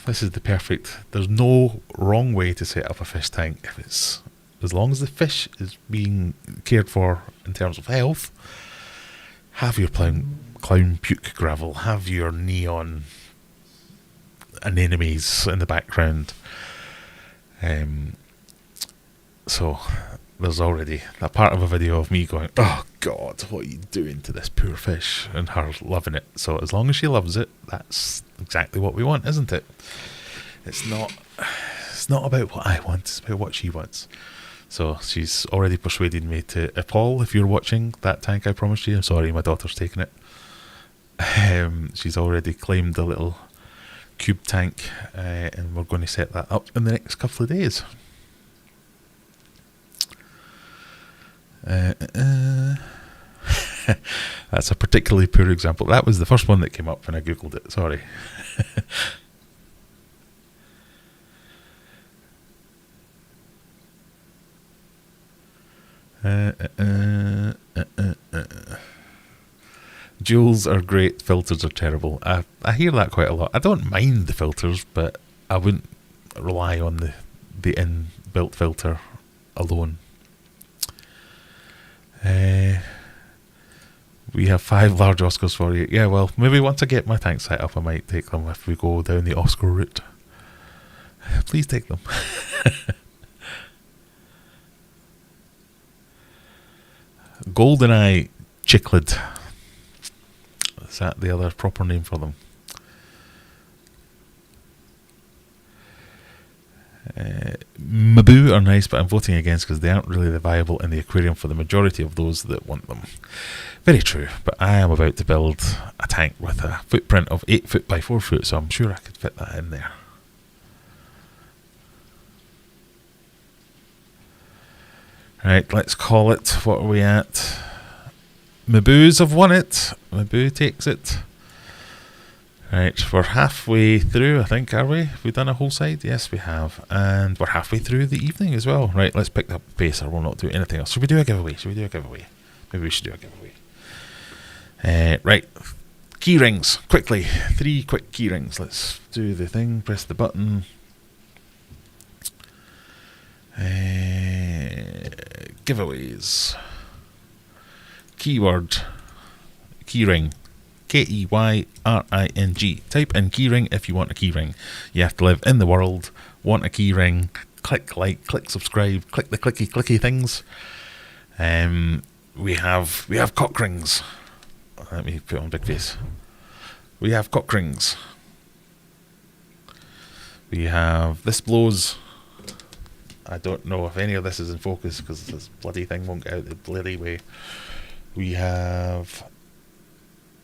this is the perfect, there's no wrong way to set up a fish tank if it's, as long as the fish is being cared for in terms of health. Have your clown puke gravel, have your neon anemones in the background. So there's already that part of a video of me going, "Oh God, what are you doing to this poor fish?" and her loving it. So as long as she loves it, that's exactly what we want, isn't it? It's not about what I want, it's about what she wants. So she's already persuaded me to, Paul, if you're watching that tank I promised you, I'm sorry, my daughter's taking it. She's already claimed the little cube tank, and we're going to set that up in the next couple of days. That's a particularly poor example. That was the first one that came up when I googled it, sorry. Jewels are great, filters are terrible. I hear that quite a lot. I don't mind the filters, but I wouldn't rely on the inbuilt filter alone. We have 5 large Oscars for you. Yeah, well, maybe once I get my tank set up, I might take them if we go down the Oscar route. Please take them. GoldenEye cichlid. Is that the other proper name for them? Maboo are nice, but I'm voting against because they aren't really viable in the aquarium for the majority of those that want them. Very true, but I am about to build a tank with a footprint of 8 foot by 4 foot, so I'm sure I could fit that in there. Right, let's call it. What are we at? Maboos have won it. Maboo takes it. Right, we're halfway through, I think, are we? Have we done a whole side? Yes, we have. And we're halfway through the evening as well. Right, let's pick up the pace, or we'll not do anything else. Should we do a giveaway? Maybe we should do a giveaway. Right, key rings, quickly. 3 quick key rings. Let's do the thing, press the button. Giveaways. Keyword, keyring. Keyring. Type in keyring if you want a keyring. You have to live in the world, want a keyring. Click like, click subscribe, click the clicky things. We have cock rings. Let me put on big face. We have cock rings. We have this blows. I don't know if any of this is in focus because this bloody thing won't get out the bloody way. We have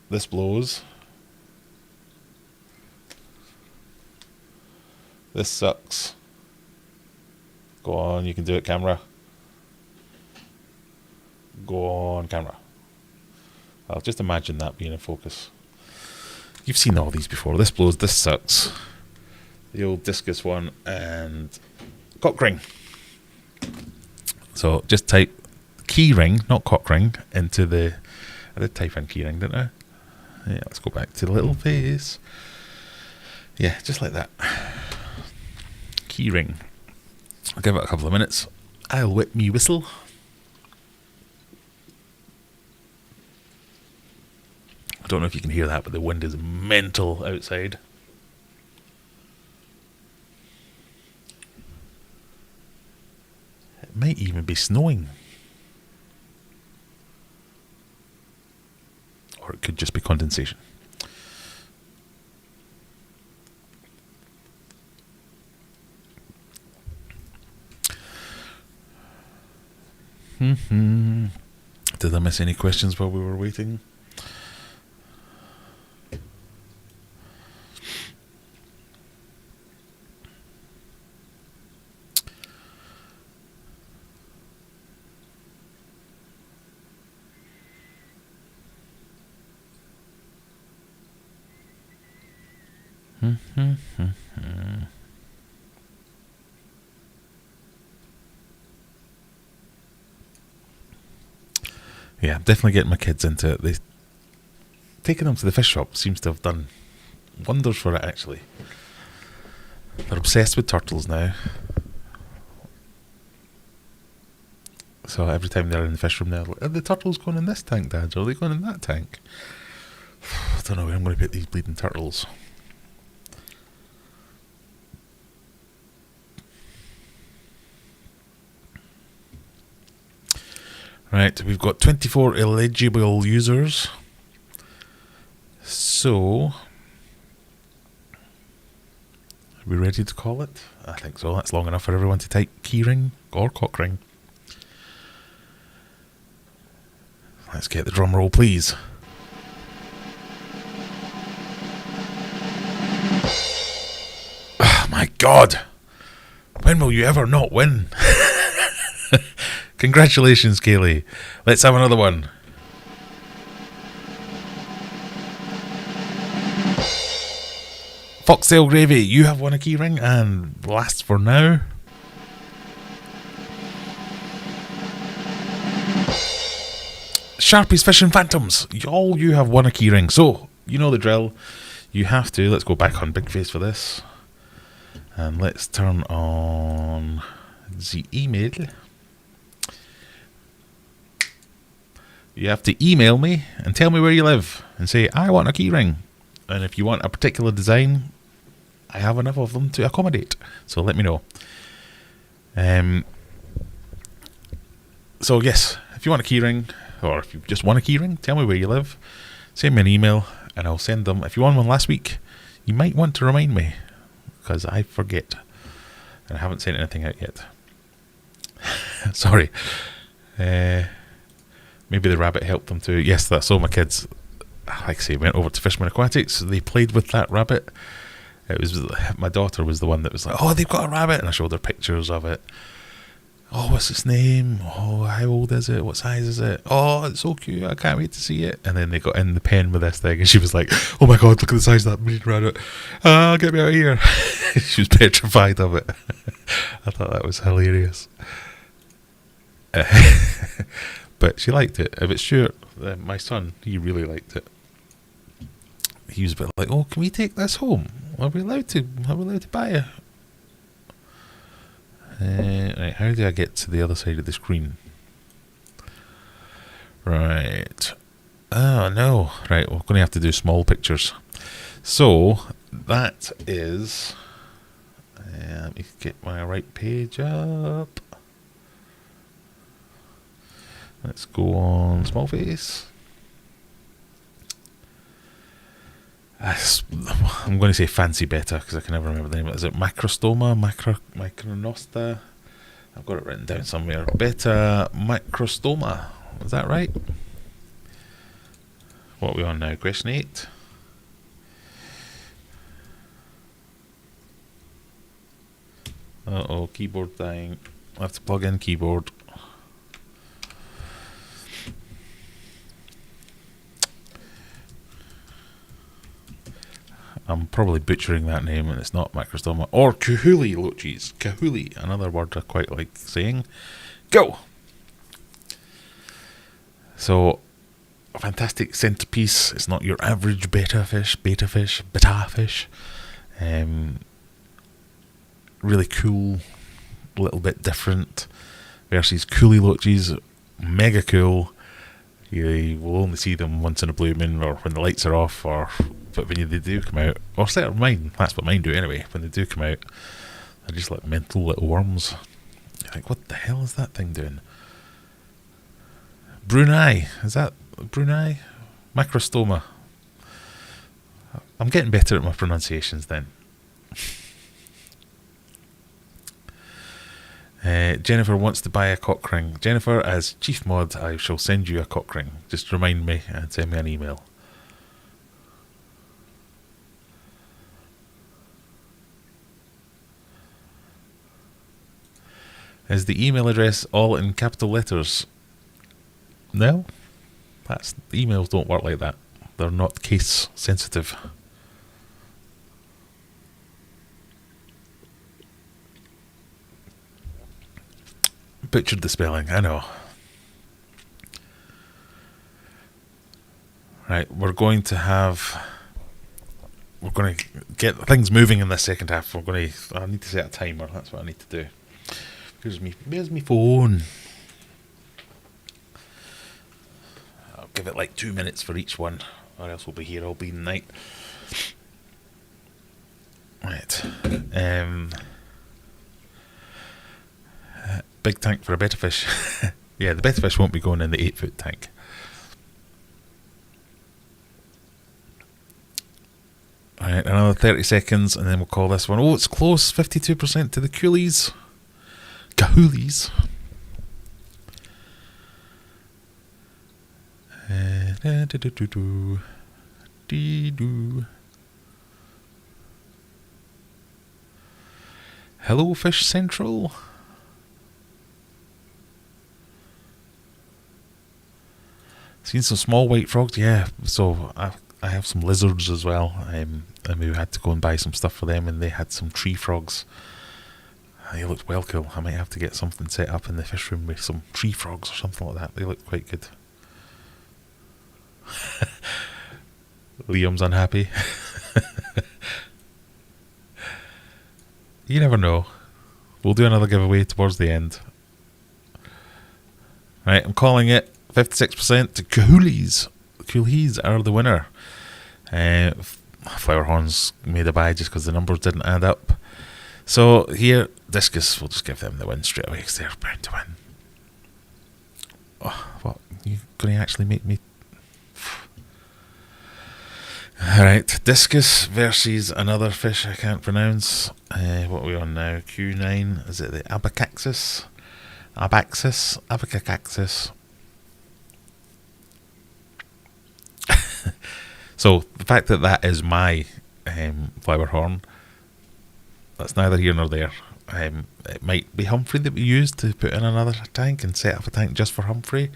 this blows. This sucks. Go on, you can do it, camera. Go on, camera. I'll just imagine that being in focus. You've seen all these before. This blows, this sucks. The old discus one, and cock ring. So just type key ring, not cock ring, into the... I did type in key ring, didn't I? Yeah, let's go back to the little face. Yeah, just like that. Key ring. I'll give it a couple of minutes. I'll whip me whistle. Don't know if you can hear that, but the wind is mental outside. It might even be snowing. Or it could just be condensation. Did I miss any questions while we were waiting? Yeah, I'm definitely getting my kids into it. Taking them to the fish shop seems to have done wonders for it, actually. They're obsessed with turtles now. So every time they're in the fish room, they're like, are the turtles going in this tank, Dad? Or are they going in that tank? I don't know where I'm going to put these bleeding turtles. Right, we've got 24 eligible users. So, are we ready to call it? I think so. That's long enough for everyone to type keyring or cockring. Let's get the drum roll, please. Oh my God! When will you ever not win? Congratulations, Kaylee. Let's have another one. Foxtail Gravy, you have won a keyring, and last for now. Sharpie's Fishing Phantoms, y'all, you have won a keyring. So, you know the drill. You have to, let's go back on Big Face for this. And let's turn on the email. You have to email me and tell me where you live and say, I want a keyring. And if you want a particular design, I have enough of them to accommodate. So let me know. So yes, if you want a keyring, or if you just want a keyring, tell me where you live. Send me an email and I'll send them. If you won one last week, you might want to remind me, because I forget. And I haven't sent anything out yet. Sorry. Maybe the rabbit helped them too. Yes, that's all my kids, like I say, went over to Fishman Aquatics. They played with that rabbit. It was my daughter was the one that was like, oh, they've got a rabbit. And I showed her pictures of it. Oh, what's its name? Oh, how old is it? What size is it? Oh, it's so cute. I can't wait to see it. And then they got in the pen with this thing and she was like, oh my God, look at the size of that marine rabbit. Get me out of here. She was petrified of it. I thought that was hilarious. But she liked it. If it's Stuart, my son, he really liked it. He was a bit like, oh, can we take this home? Are we allowed to buy it? Right, how do I get to the other side of the screen? Right. Oh, no. Right, we're going to have to do small pictures. So, that is... let me get my right page up. Let's go on small face. I'm going to say fancy beta because I can never remember the name. Is it macrostoma? Micronosta? I've got it written down somewhere. Beta macrostoma. Is that right? What are we on now? Question 8. Uh-oh, keyboard dying. I have to plug in keyboard. I'm probably butchering that name, and it's not macrostoma. Or kahuli loaches. Kahuli, another word I quite like saying. Go! So, a fantastic centerpiece. It's not your average beta fish. Really cool, a little bit different. Versus coolie loaches, mega cool. You will only see them once in a blue moon, or when the lights are off, but when they do come out, or certainly mine, that's what mine do anyway, when they do come out, they're just like mental little worms. You think, what the hell is that thing doing? Brunei, is that Brunei? Macrostoma. I'm getting better at my pronunciations then. Jennifer wants to buy a cock ring. Jennifer, as chief mod, I shall send you a cock ring. Just remind me and send me an email. Is the email address all in capital letters? No, emails don't work like that. They're not case sensitive. Butchered the spelling, I know. Right, we're going to get things moving in the second half. I need to set a timer, that's what I need to do. Where's me phone? I'll give it like 2 minutes for each one, or else we'll be here all bleeding night. Right. Big tank for a betta fish. Yeah, the betta fish won't be going in the 8-foot tank. Alright, another 30 seconds and then we'll call this one. Oh, it's close. 52% to the coolies. Cahoolies. Hello, Fish Central. Seen some small white frogs, yeah. So I have some lizards as well, and we had to go and buy some stuff for them, and they had some tree frogs. They looked well cool. I might have to get something set up in the fish room with some tree frogs or something like that. They look quite good. Liam's unhappy. You never know. We'll do another giveaway towards the end. Right, I'm calling it 56% to Coolies. Coolies are the winner. Flowerhorns made a buy just because the numbers didn't add up. So here, Discus, we'll just give them the win straight away because they're bound to win. Oh, what? You going to actually make me... Alright, Discus versus another fish I can't pronounce. What are we on now? Q9. Is it the Abacaxis? Abacaxis. So the fact that is my flower horn, that's neither here nor there. It might be Humphrey that we used to put in another tank and set up a tank just for Humphrey,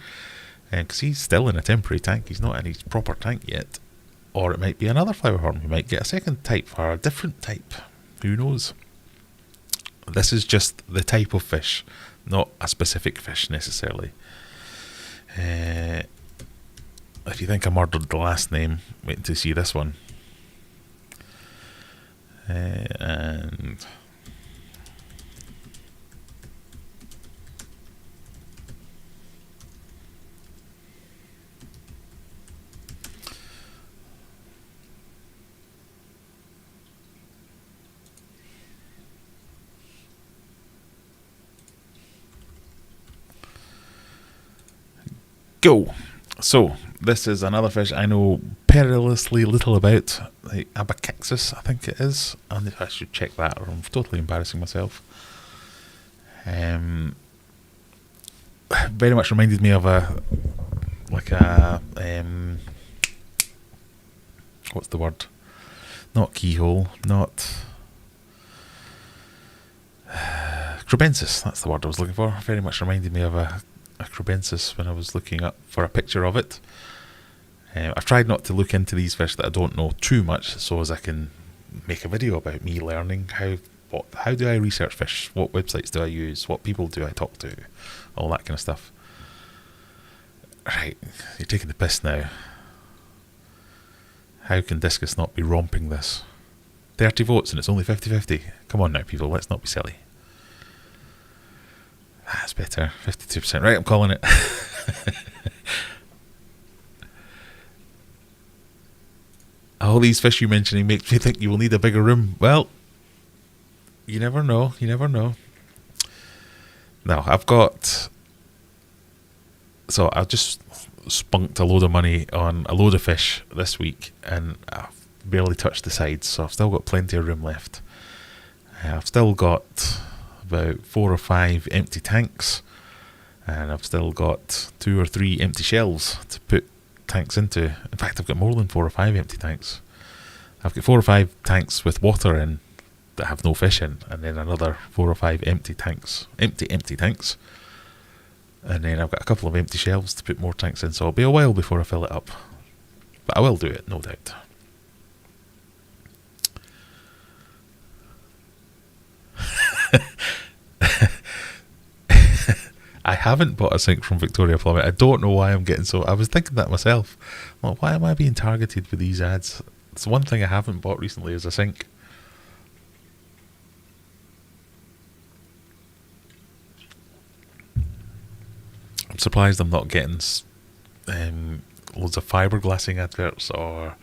because he's still in a temporary tank. He's not in his proper tank yet. Or it might be another flower horn. We might get a second type for a different type. Who knows? This is just the type of fish, not a specific fish necessarily. If you think I murdered the last name, wait until you see this one. And go. So this is another fish I know perilously little about, the Abacaxis, I think it is. And I should check that, or I'm totally embarrassing myself. Very much reminded me of what's the word? Not keyhole, not Crebensis. That's the word I was looking for. Very much reminded me of a Crebensis when I was looking up for a picture of it. I've tried not to look into these fish that I don't know too much, so as I can make a video about me learning how do I research fish, what websites do I use, what people do I talk to, all that kind of stuff. Right, you're taking the piss now. How can Discus not be romping this? 30 votes and it's only 50-50. Come on now, people, let's not be silly. That's better. 52%. Right, I'm calling it. All these fish you're mentioning makes me think you will need a bigger room. Well, you never know. You never know. Now, I've got... So, I've just spunked a load of money on a load of fish this week, and I've barely touched the sides, so I've still got plenty of room left. I've still got about 4 or 5 empty tanks, and I've still got 2 or 3 empty shelves to put tanks into. In fact, I've got more than 4 or 5 empty tanks. I've got 4 or 5 tanks with water in that have no fish in, and then another 4 or 5 empty tanks, empty tanks. And then I've got a couple of empty shelves to put more tanks in, so it'll be a while before I fill it up. But I will do it, no doubt. I haven't bought a sink from Victoria Plumbing. I don't know why I'm getting so... I was thinking that myself. Well, why am I being targeted with these ads? It's one thing I haven't bought recently is a sink. I'm surprised I'm not getting loads of fiberglassing adverts or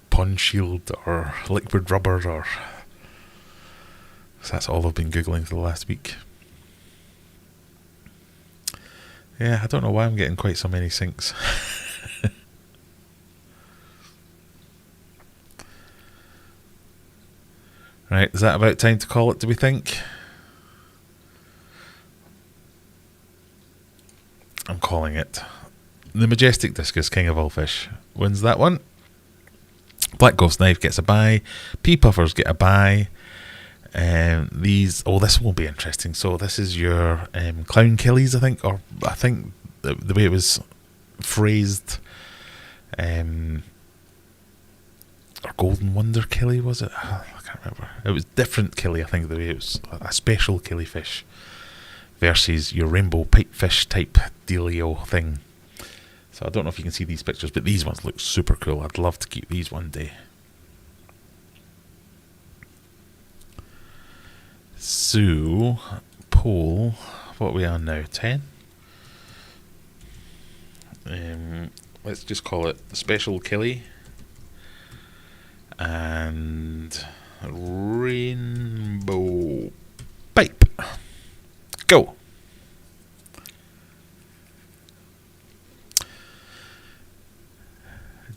Pond Shield or liquid rubber or... So that's all I've been Googling for the last week. Yeah, I don't know why I'm getting quite so many sinks. Right, is that about time to call it, do we think? I'm calling it. The Majestic Discus, King of all fish, wins that one. Black Ghost Knife gets a buy. Pea Puffers get a buy. These, this will be interesting. So this is your Clown Killies, I think, or I think the way it was phrased, or Golden Wonder Killie, was it? I can't remember. It was different Killie, I think, the way it was a special Killie fish versus your rainbow pipefish type dealio thing. So I don't know if you can see these pictures, but these ones look super cool. I'd love to keep these one day. So, poll, what are we on now, 10? Let's just call it Special Killie and Rainbow Pipe. Go!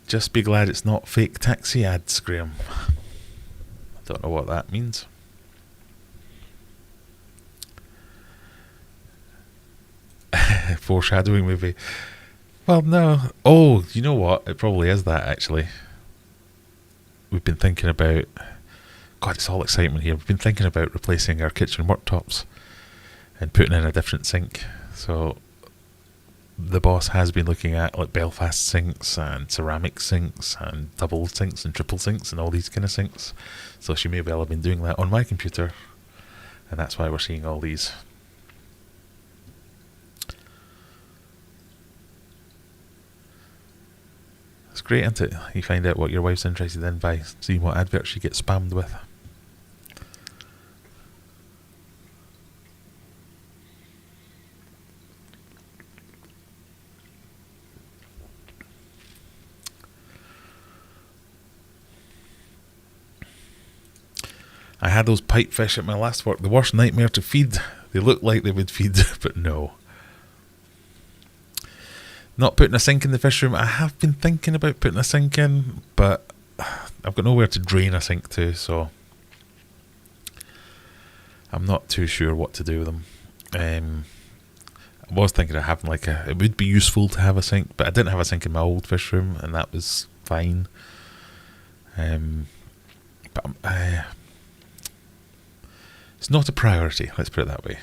Just be glad it's not fake taxi ads, Graham. I don't know what that means. Foreshadowing maybe. Well, no. Oh, you know what? It probably is that, actually. We've been thinking about... God, it's all excitement here. We've been thinking about replacing our kitchen worktops and putting in a different sink. So the boss has been looking at like Belfast sinks and ceramic sinks and double sinks and triple sinks and all these kind of sinks. So she may well have been doing that on my computer, and that's why we're seeing all these. It's great, isn't it? You find out what your wife's interested in by seeing what adverts she gets spammed with. I had those pipefish at my last work. The worst nightmare to feed. They looked like they would feed, but no. Not putting a sink in the fish room. I have been thinking about putting a sink in, but I've got nowhere to drain a sink to, so I'm not too sure what to do with them. I was thinking of having it would be useful to have a sink, but I didn't have a sink in my old fish room, and that was fine. But it's not a priority, let's put it that way.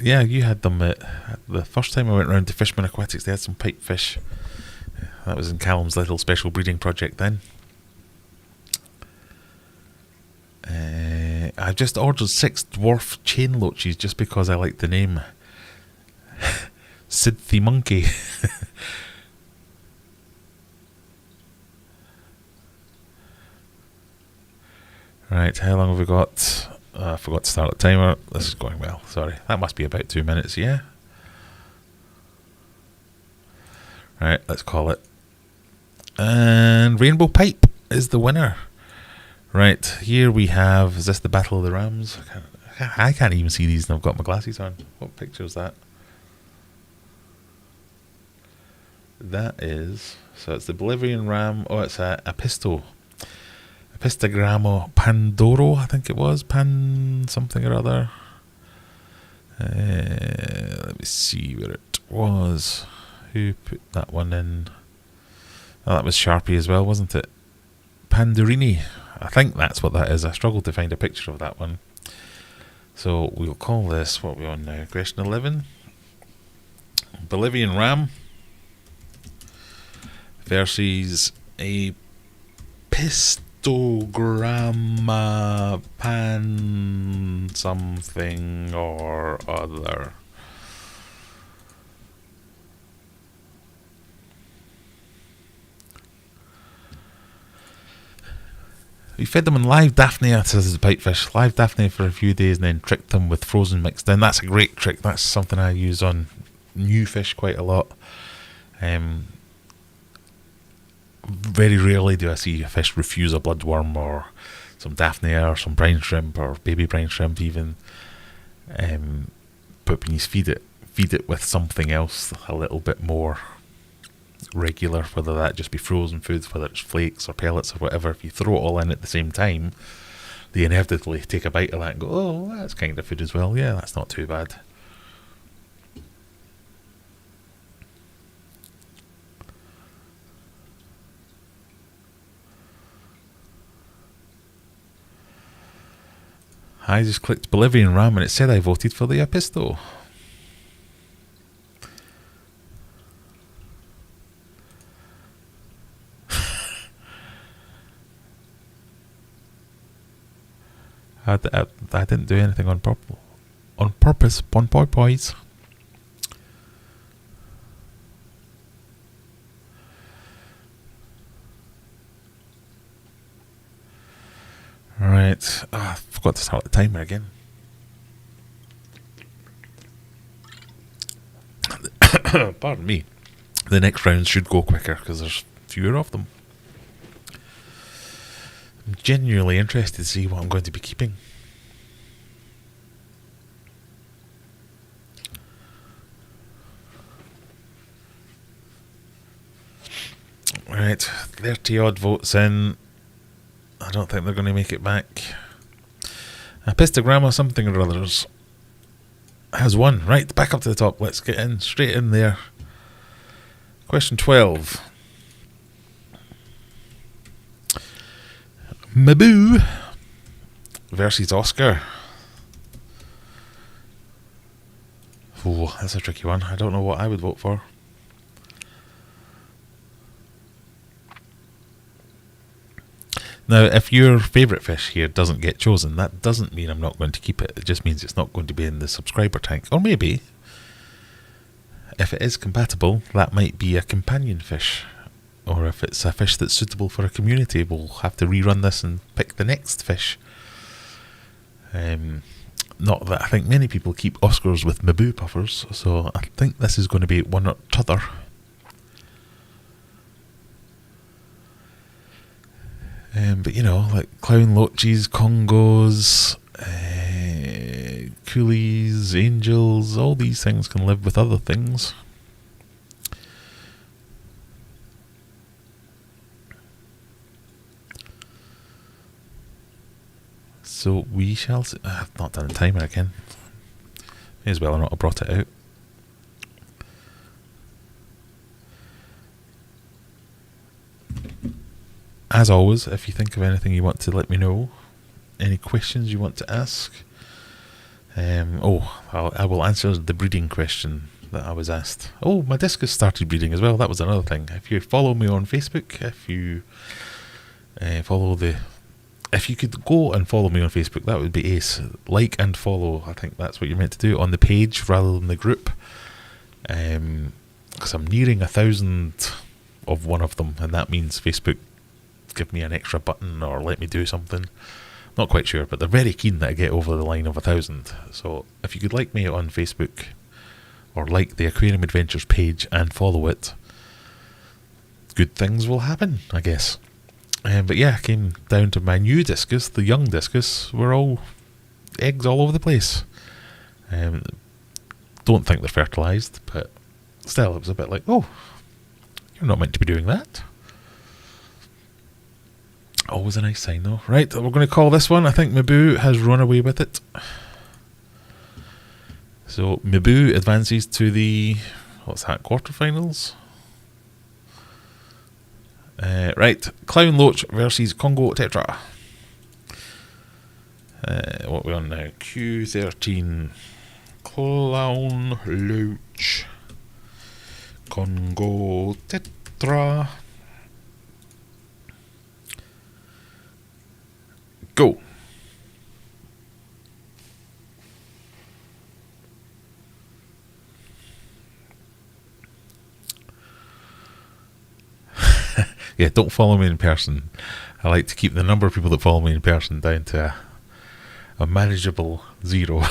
Yeah, you had them at the first time I went round to Fishman Aquatics. They had some pipefish. That was in Callum's little special breeding project then. I just ordered 6 dwarf chain loaches just because I like the name. Sidthy Monkey. Right, how long have we got? I forgot to start the timer. This is going well. Sorry. That must be about 2 minutes, yeah? Right, let's call it. And Rainbow Pipe is the winner. Right, here we have... Is this the Battle of the Rams? I can't even see these and I've got my glasses on. What picture is that? That is... So it's the Bolivian Ram. Oh, it's a Apisto. Epistogrammo Pandoro, I think it was. Pan something or other. Let me see where it was. Who put that one in? Oh, that was Sharpie as well, wasn't it? Pandorini. I think that's what that is. I struggled to find a picture of that one. So we'll call this, what are we on now? Question 11. Bolivian Ram versus a Pistogramma Pan something or other. We fed them on live Daphnia, says the pipefish. Live Daphnia for a few days and then tricked them with frozen mixed in. That's a great trick. That's something I use on new fish quite a lot. Very rarely do I see a fish refuse a bloodworm or some Daphnia or some brine shrimp or baby brine shrimp even. But when you feed it with something else a little bit more regular, whether that just be frozen foods, whether it's flakes or pellets or whatever, if you throw it all in at the same time, they inevitably take a bite of that and go, oh, that's kind of food as well. Yeah, that's not too bad. I just clicked Bolivian Ram and it said I voted for the Apisto. I didn't do anything on purpose, boys. Right, I forgot to start the timer again. Pardon me. The next round should go quicker because there's fewer of them. I'm genuinely interested to see what I'm going to be keeping. Right, 30 odd votes in. I don't think they're going to make it back. A Pistogramma something or others has won. Right, back up to the top. Let's get in, straight in there. Question 12. Maboo versus Oscar. Oh, that's a tricky one. I don't know what I would vote for. Now, if your favourite fish here doesn't get chosen, that doesn't mean I'm not going to keep it. It just means it's not going to be in the subscriber tank. Or maybe, if it is compatible, that might be a companion fish. Or if it's a fish that's suitable for a community, we'll have to rerun this and pick the next fish. Not that I think many people keep Oscars with Maboo puffers, so I think this is going to be one or t'other. But you know, like clown loaches, Congos, coolies, angels, all these things can live with other things. So we shall see. I've not done a timer again. May as well not have brought it out. As always, if you think of anything you want to let me know, any questions you want to ask, I will answer the breeding question that I was asked. Oh, my discus started breeding as well. That was another thing. If you follow me on Facebook, if you if you could go and follow me on Facebook, that would be ace. Like and follow. I think that's what you're meant to do on the page rather than the group. Because I'm nearing 1,000 of one of them, and that means Facebook give me an extra button or let me do something. Not quite sure, but they're very keen that I get over the line of 1,000. So if you could like me on Facebook, or like the Aquarium Adventures page and follow it, good things will happen, I guess. But yeah, I came down to my new discus, the young discus, were all eggs all over the place. Don't think they're fertilised, but still, it was a bit like, oh, you're not meant to be doing that. Always a nice sign though. Right, we're going to call this one. I think Mibu has run away with it. So Mibu advances to the, what's that, quarterfinals? Right, Clown Loach versus Congo Tetra. What are we on now? Q13. Clown Loach. Congo Tetra. Go. Yeah, don't follow me in person. I like to keep the number of people that follow me in person down to a manageable 0.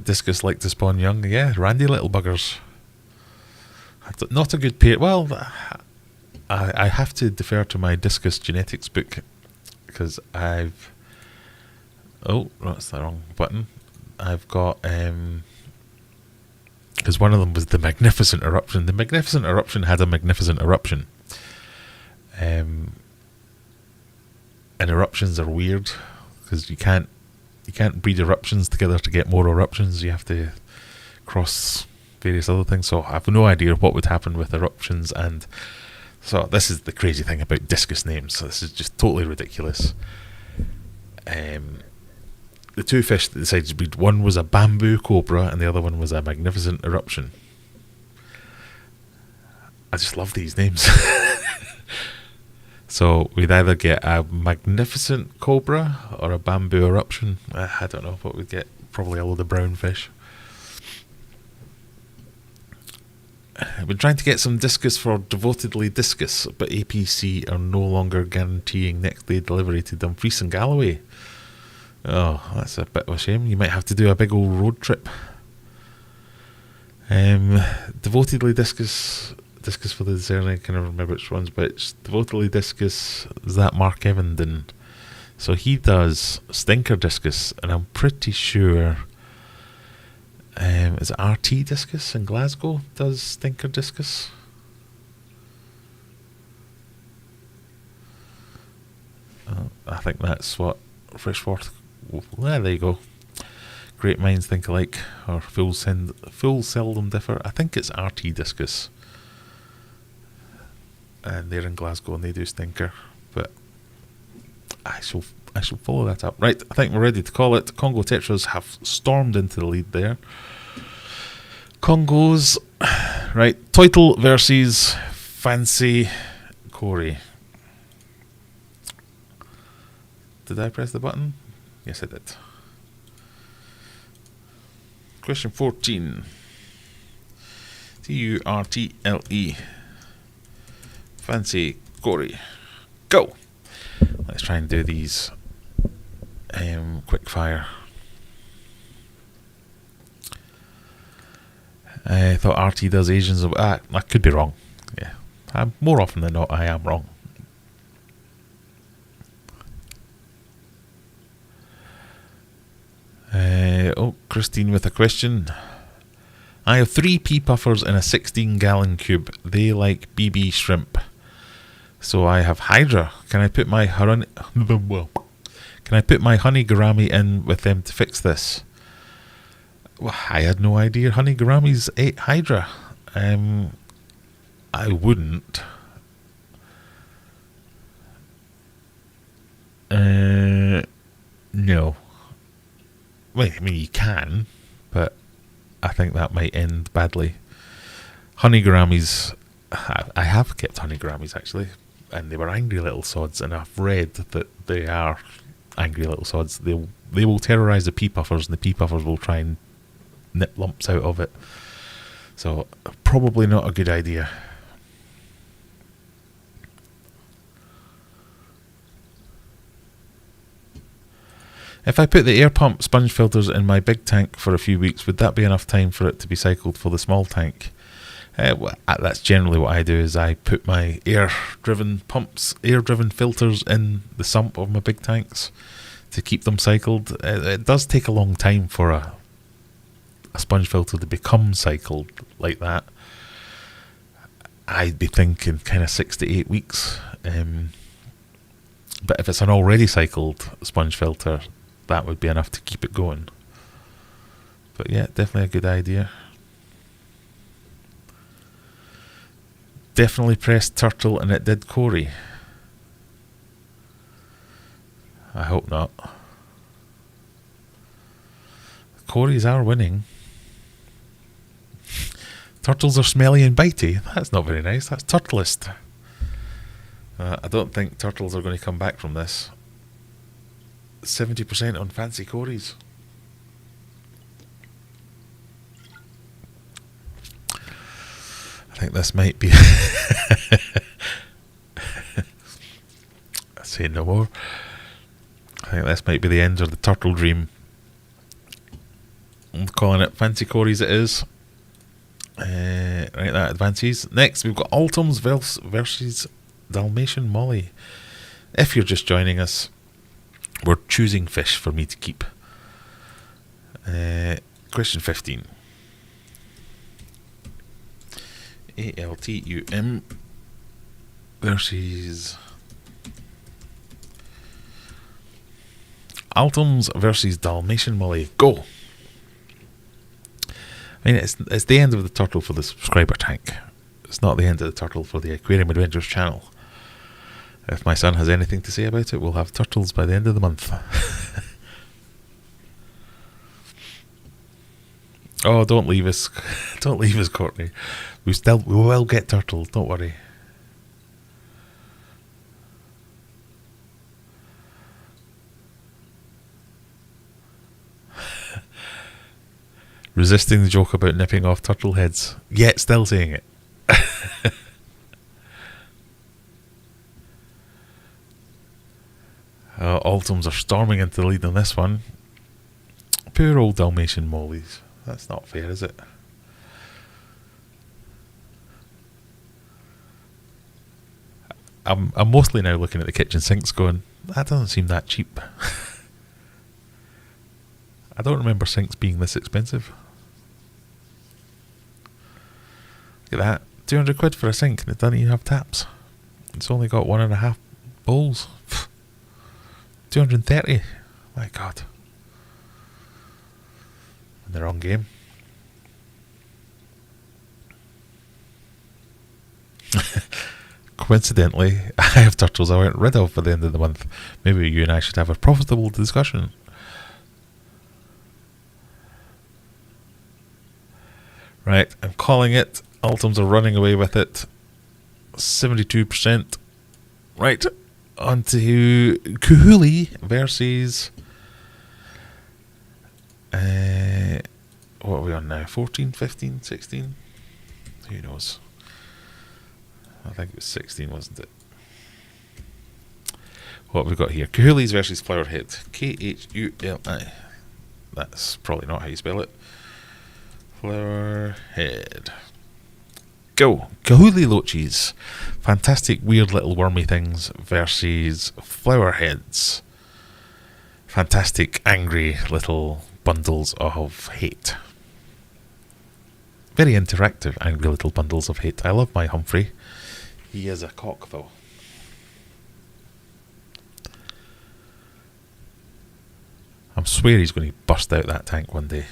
Discus like to spawn young. Yeah, randy little buggers. Not a good pair. Well, I have to defer to my discus genetics book, because I've... Oh, that's the wrong button. I've got... Because one of them was the Magnificent Eruption. The Magnificent Eruption had a Magnificent Eruption. And eruptions are weird, because you can't breed eruptions together to get more eruptions. You have to cross various other things. So I have no idea what would happen with eruptions. And so this is the crazy thing about discus names. So this is just totally ridiculous. The two fish that decided to breed, one was a bamboo cobra and the other one was a Magnificent Eruption. I just love these names. So we'd either get a Magnificent Cobra or a Bamboo Eruption. I don't know what we'd get. Probably a load of brown fish. I've been trying to get some discus for Devotedly Discus, but APC are no longer guaranteeing next day delivery to Dumfries and Galloway. Oh, that's a bit of a shame. You might have to do a big old road trip. Devotedly Discus for the discerning, I can't remember which ones, but it's Devotedly Discus, is that Mark Evenden. So he does Stinker Discus, and I'm pretty sure is it RT Discus in Glasgow does Stinker Discus? I think that's what Freshworth. There you go. Great minds think alike, or full seldom differ. I think it's RT Discus, and they're in Glasgow and they do Stinker. But I shall follow that up. Right, I think we're ready to call it. Congo Tetras have stormed into the lead there. Congos, right? Toitle versus Fancy Corey. Did I press the button? Yes, I did. Question 14. Turtle. Fancy Corey. Go! Let's try and do these quick fire. I thought RT does Asians. I could be wrong. Yeah, more often than not, I am wrong. Christine with a question. I have 3 pea puffers in a 16-gallon cube. They like BB shrimp. So I have Hydra. Can I put my honey gourami in with them to fix this? Well, I had no idea honey gouramis ate Hydra. I wouldn't. No. Well, I mean, you can, but I think that might end badly. Honey gouramis, I have kept honey gouramis actually, and they were angry little sods, and I've read that they are angry little sods. They will terrorise the pea puffers, and the pea puffers will try and nip lumps out of it. So probably not a good idea. If I put the air pump sponge filters in my big tank for a few weeks, would that be enough time for it to be cycled for the small tank? That's generally what I do, is I put my air-driven filters in the sump of my big tanks to keep them cycled. It does take a long time for a sponge filter to become cycled like that. I'd be thinking kind of 6 to 8 weeks. But if it's an already cycled sponge filter, that would be enough to keep it going. But yeah, definitely a good idea. Definitely pressed turtle and it did Corey. I hope not. Corys are winning. Turtles are smelly and bitey. That's not very nice. That's turtlist. I don't think turtles are going to come back from this. 70% on fancy Corys. I think this might be... I say no more. I think this might be the end of the turtle dream. I'm calling it fancy Corys it is. Right, that advances. Next, we've got Altum's versus Dalmatian Molly. If you're just joining us, we're choosing fish for me to keep. Question 15. Altum versus Altum's versus Dalmatian Molly. Go! I mean, it's the end of the turtle for the subscriber tank. It's not the end of the turtle for the Aquarium Adventures channel. If my son has anything to say about it, we'll have turtles by the end of the month. Oh, don't leave us. Don't leave us, Courtney. We will get turtles, don't worry. Resisting the joke about nipping off turtle heads, yet still saying it. Altums are storming into the lead on this one. Poor old Dalmatian Mollies. That's not fair, is it? I'm mostly now looking at the kitchen sinks going, that doesn't seem that cheap. I don't remember sinks being this expensive. Look at that. 200 quid for a sink and it doesn't even have taps. It's only got 1.5 bowls. 230. My God. In the wrong game. Coincidentally, I have turtles I went rid of by the end of the month. Maybe you and I should have a profitable discussion. Right, I'm calling it. Altums are running away with it. 72%. Right, on to Kuhuli versus... what are we on now? 14, 15, 16? Who knows? I think it was 16, wasn't it? What have we got here? Kahuli's versus Flowerhead. K-H-U-L-I. That's probably not how you spell it. Flowerhead. Go. Kahuli Loaches. Fantastic, weird little wormy things versus Flowerheads. Fantastic, angry little bundles of hate. Very interactive, angry little bundles of hate. I love my Humphrey. He is a cock, though. I swear he's going to burst out that tank one day.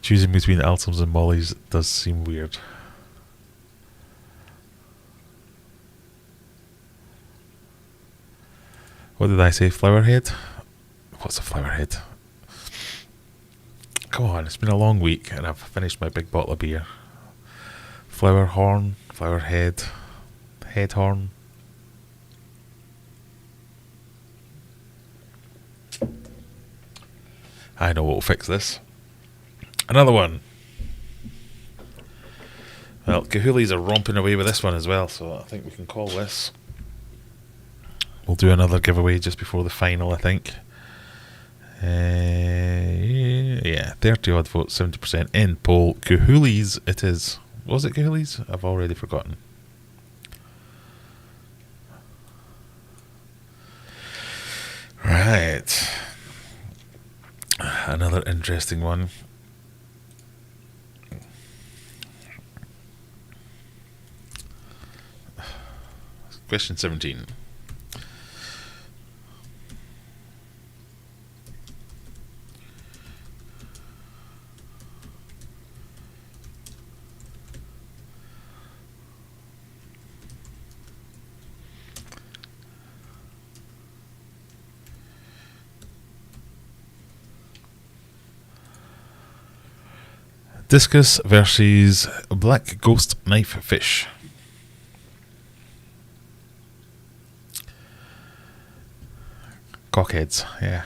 Choosing between Altums and Mollies does seem weird. What did I say? Flowerhead? What's a flowerhead? come on, it's been a long week and I've finished my big bottle of beer. Flower horn, flower head, head horn. I know what will fix this. Another one. Well, Kahoolies are romping away with this one as well, so I think we can call this. We'll do another giveaway just before the final, I think. Yeah, 30 odd votes, 70% end poll. Kahoolies, it is. Was it Kahoolies? I've already forgotten. Right. Another interesting one. Question 17. Discus versus black ghost knife fish. Cockheads, yeah.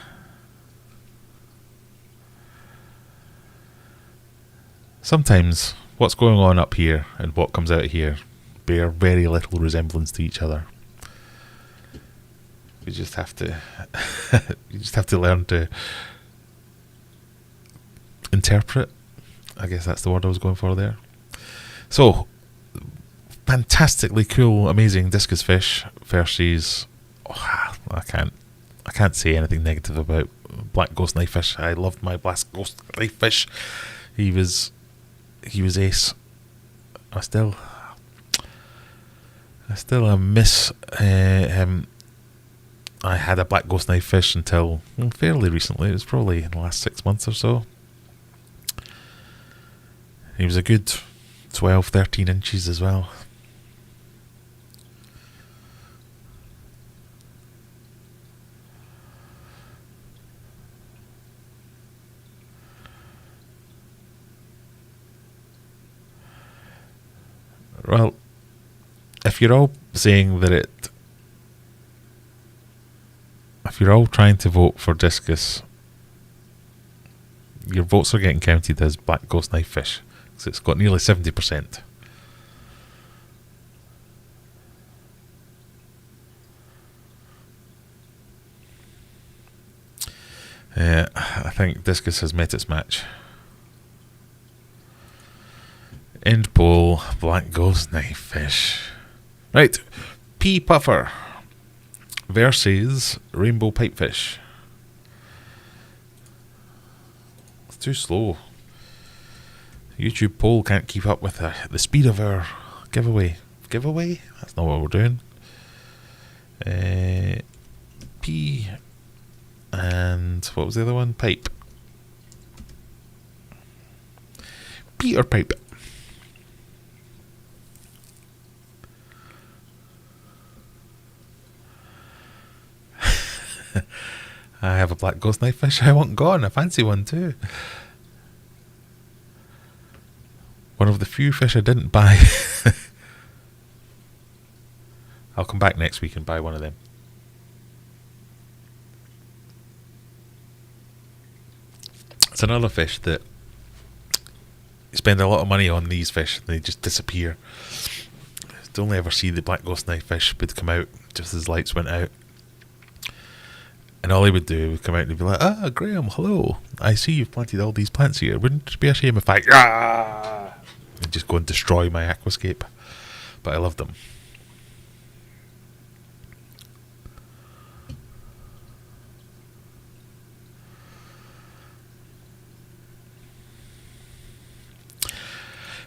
Sometimes what's going on up here and what comes out here bear very little resemblance to each other. You just have to learn to interpret. I guess that's the word I was going for there. So, fantastically cool, amazing discus fish versus I can't say anything negative about black ghost knife fish. I loved my black ghost knife fish. He was ace. I still miss him. I had a black ghost knife fish until fairly recently. It was probably in the last 6 months or so. He was a good 12, 13 inches as well. Well, if you're all saying that if you're all trying to vote for discus, your votes are getting counted as black ghost knife fish. So it's got nearly 70%. I think discus has met its match. End poll, black ghost knife fish. Right, pea puffer versus rainbow pipefish. It's too slow. YouTube poll can't keep up with the speed of our giveaway. Giveaway? That's not what we're doing. P and what was the other one? Pipe. P or pipe? I have a black ghost knife fish I want gone. I fancy one too. One of the few fish I didn't buy. I'll come back next week and buy one of them. It's another fish that you spend a lot of money on these fish and they just disappear. You'd only ever see the black ghost knife fish would come out just as lights went out. And all he would do would come out and he'd be like, Graham, hello. I see you've planted all these plants here. Wouldn't it be a shame if I... and just go and destroy my aquascape. But I loved them.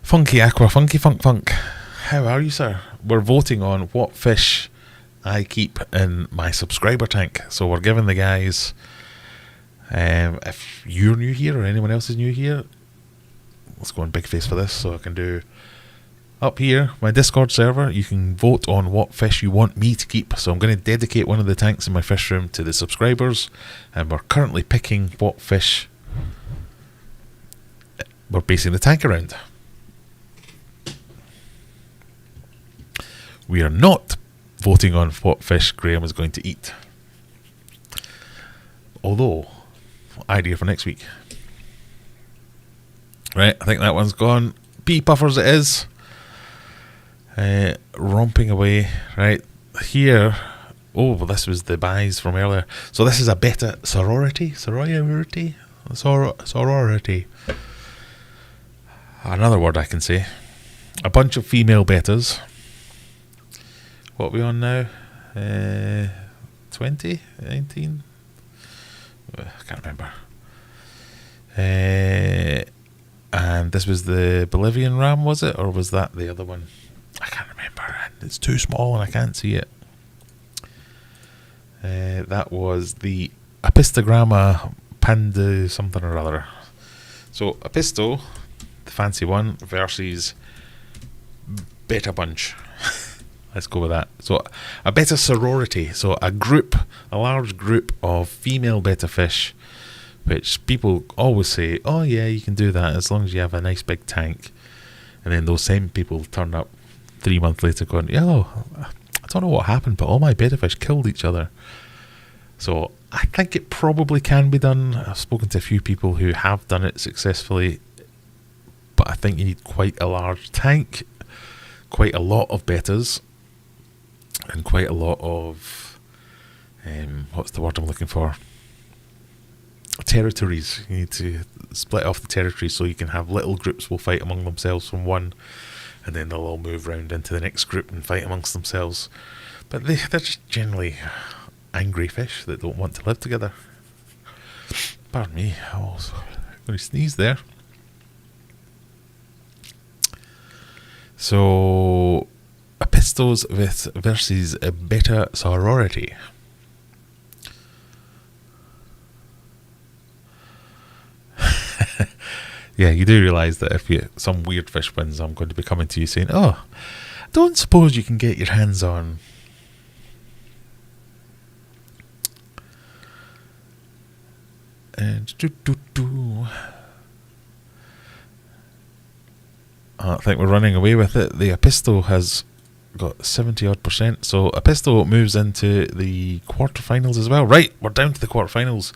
Funky Aqua, Funky Funk. How are you, sir? We're voting on what fish I keep in my subscriber tank. So we're giving the guys, if you're new here or anyone else is new here, let's go on big face for this so I can do up here my Discord server. You can vote on what fish you want me to keep. So I'm going to dedicate one of the tanks in my fish room to the subscribers, and we're currently picking what fish we're basing the tank around. We are not voting on what fish Graham is going to eat. Although, idea for next week. Right, I think that one's gone. Pea puffers it is. Romping away. Right, here. Oh, well, this was the buys from earlier. So this is a beta sorority. Sorority. Another word I can say. A bunch of female betas. What are we on now? 20? 19? I can't remember. And this was the Bolivian ram, was it? Or was that the other one? I can't remember. It's too small and I can't see it. That was the Apistogramma Panda something or other. So Apisto, the fancy one, versus Beta Bunch. Let's go with that. So a beta sorority. So a large group of female beta fish, which people always say, oh yeah, you can do that as long as you have a nice big tank. And then those same people turn up 3 months later going, I don't know what happened, but all my beta fish killed each other. So I think it probably can be done. I've spoken to a few people who have done it successfully, but I think you need quite a large tank, quite a lot of betas, and quite a lot of what's the word I'm looking for? Territories. You need to split off the territories so you can have little groups will fight among themselves from one, and then they'll all move round into the next group and fight amongst themselves. But they're just generally angry fish that don't want to live together. Pardon me, I'm going to sneeze there. So Apistos versus a beta sorority. Yeah, you do realise that if some weird fish wins, I'm going to be coming to you saying, oh, don't suppose you can get your hands on. And I think we're running away with it. The Apisto has got 70-odd%. So Apisto moves into the quarterfinals as well. Right, we're down to the quarterfinals.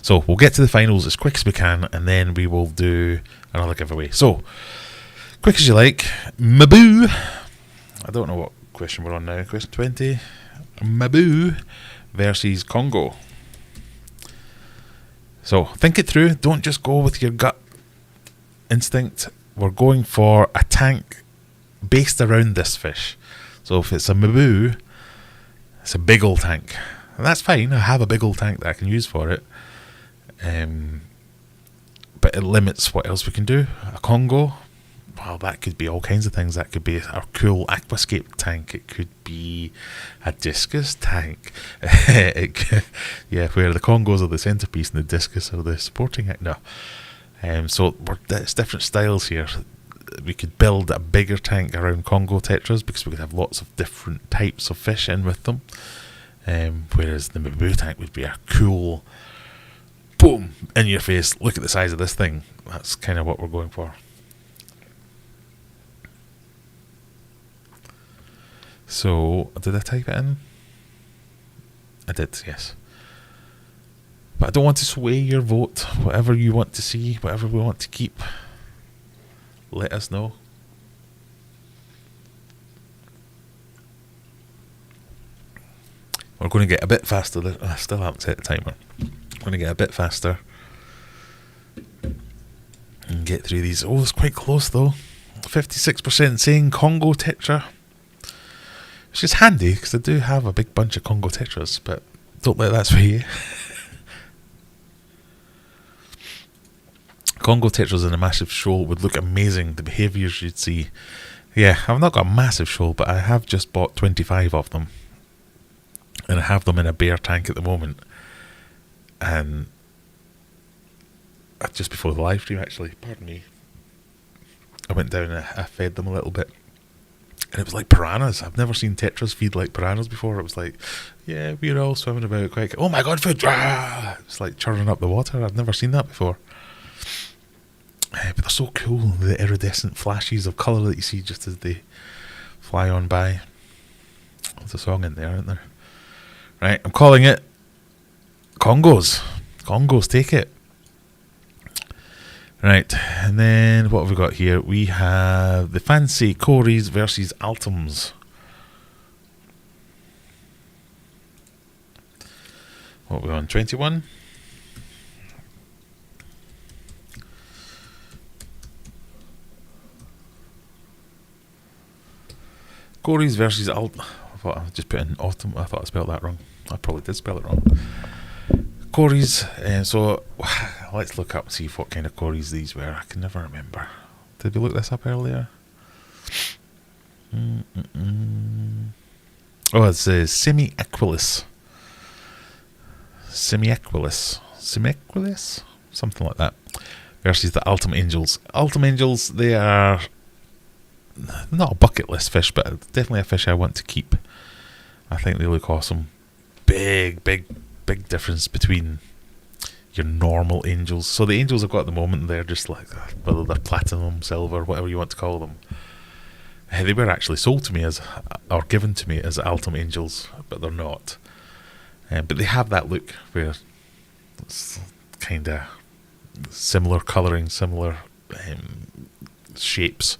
So we'll get to the finals as quick as we can, and then we will do another giveaway. So, quick as you like. Maboo. I don't know what question we're on now. Question 20. Maboo versus Congo. So, think it through. Don't just go with your gut instinct. We're going for a tank based around this fish. So if it's a Maboo, it's a big old tank. And that's fine. I have a big old tank that I can use for it. But it limits what else we can do. A Congo, well, that could be all kinds of things. That could be a cool aquascape tank. It could be a discus tank. Where the Congos are the centerpiece and the discus are the supporting act. No. So it's different styles here. We could build a bigger tank around Congo tetras because we could have lots of different types of fish in with them. Whereas the Maboo tank would be a cool, boom, in your face, look at the size of this thing. That's kind of what we're going for. So, did I type it in? I did, yes. But I don't want to sway your vote. Whatever you want to see, whatever we want to keep, let us know. We're going to get a bit faster. I still haven't set the timer. I'm going to get a bit faster and get through these. Oh, it's quite close though. 56% saying Congo Tetra. Which is handy because I do have a big bunch of Congo Tetras, but don't let that sway you. Congo Tetras in a massive shoal would look amazing. The behaviours you'd see. Yeah, I've not got a massive shoal, but I have just bought 25 of them. And I have them in a bare tank at the moment. And just before the live stream, actually, pardon me, I went down and I fed them a little bit. And it was like piranhas. I've never seen tetras feed like piranhas before. It was like, yeah, we're all swimming about quite. Oh my god, food! It's like churning up the water. I've never seen that before. But they're so cool, the iridescent flashes of colour that you see just as they fly on by. There's a song in there, isn't there? Right, I'm calling it Congos. Congos, take it. Right, and then what have we got here? We have the Fancy Cories versus Altums. What are we on, 21? Cories versus I thought I just put in autumn. I thought I spelled that wrong. I probably did spell it wrong. Cories, so let's look up and see what kind of cories these were. I can never remember. Did we look this up earlier? Oh, it's semi-equilis. Semi-equilis? Something like that. Versus the Altum Angels. Altum Angels, they are not a bucket list fish, but definitely a fish I want to keep. I think they look awesome. Big difference between your normal angels. So the angels I've got at the moment, they're just like, whether they're platinum, silver, whatever you want to call them. They were actually sold to me as, or given to me as Altum Angels, but they're not. But they have that look where it's kind of similar colouring, similar shapes.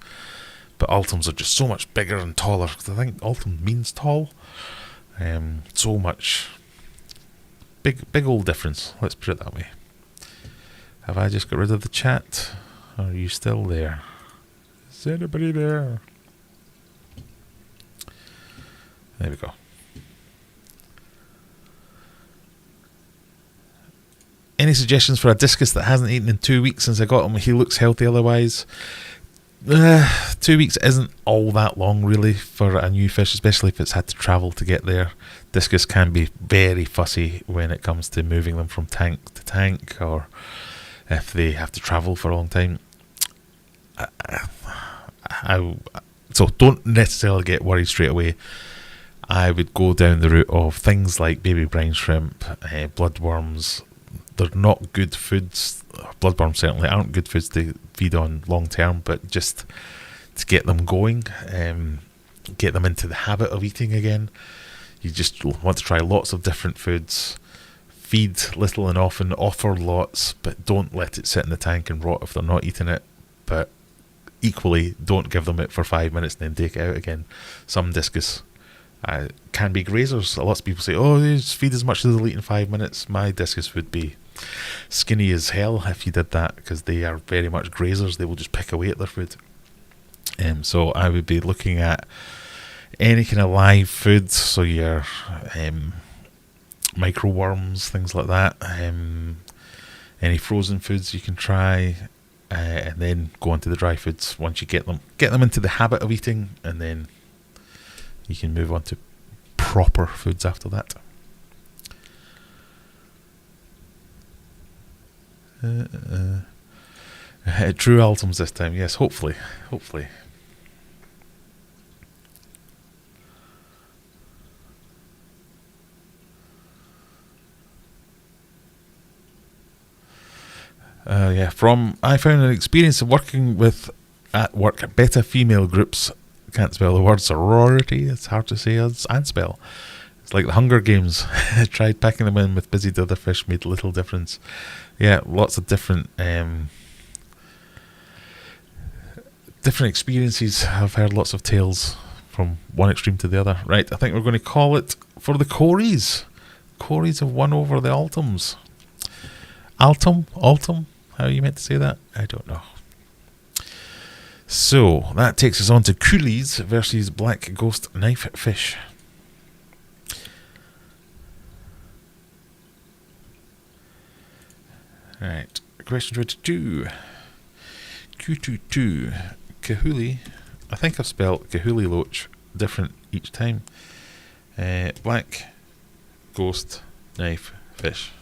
But Altums are just so much bigger and taller, because I think Altum means tall. So much big old difference, let's put it that way. Have I just got rid of the chat? Or are you still there? Is anybody there? There we go. Any suggestions for a discus that hasn't eaten in 2 weeks since I got him? He looks healthy otherwise. 2 weeks isn't all that long really for a new fish, especially if it's had to travel to get there. Discus can be very fussy when it comes to moving them from tank to tank, or if they have to travel for a long time. So don't necessarily get worried straight away. I would go down the route of things like baby brine shrimp, bloodworms. They're not good foods. Bloodworms certainly aren't good foods to feed on long term, but just to get them going, get them into the habit of eating again. You just want to try lots of different foods. Feed little and often, offer lots, but don't let it sit in the tank and rot if they're not eating it. But equally, don't give them it for 5 minutes and then take it out again. Some discus can be grazers. Lots of people say, oh, just feed as much as they'll eat in 5 minutes. My discus would be skinny as hell if you did that, because they are very much grazers. They will just pick away at their food. So I would be looking at any kind of live food, so your micro worms, things like that. Any frozen foods you can try, and then go on to the dry foods once you get them into the habit of eating, and then you can move on to proper foods after that. True Altums this time, yes, hopefully. I found an experience of working with at work beta female groups. Can't spell the word sorority, it's hard to say and spell. It's like the Hunger Games. I tried packing them in with busy other fish, made little difference. Yeah, lots of different experiences. I've heard lots of tales from one extreme to the other. Right, I think we're going to call it for the Cories. Cories have won over the Altums. Altum? How are you meant to say that? I don't know. So, that takes us on to Coolies versus Black Ghost Knife Fish. Right, question 22. Q22. Kahuli. I think I've spelled Kahuli Loach different each time. Black Ghost Knife Fish.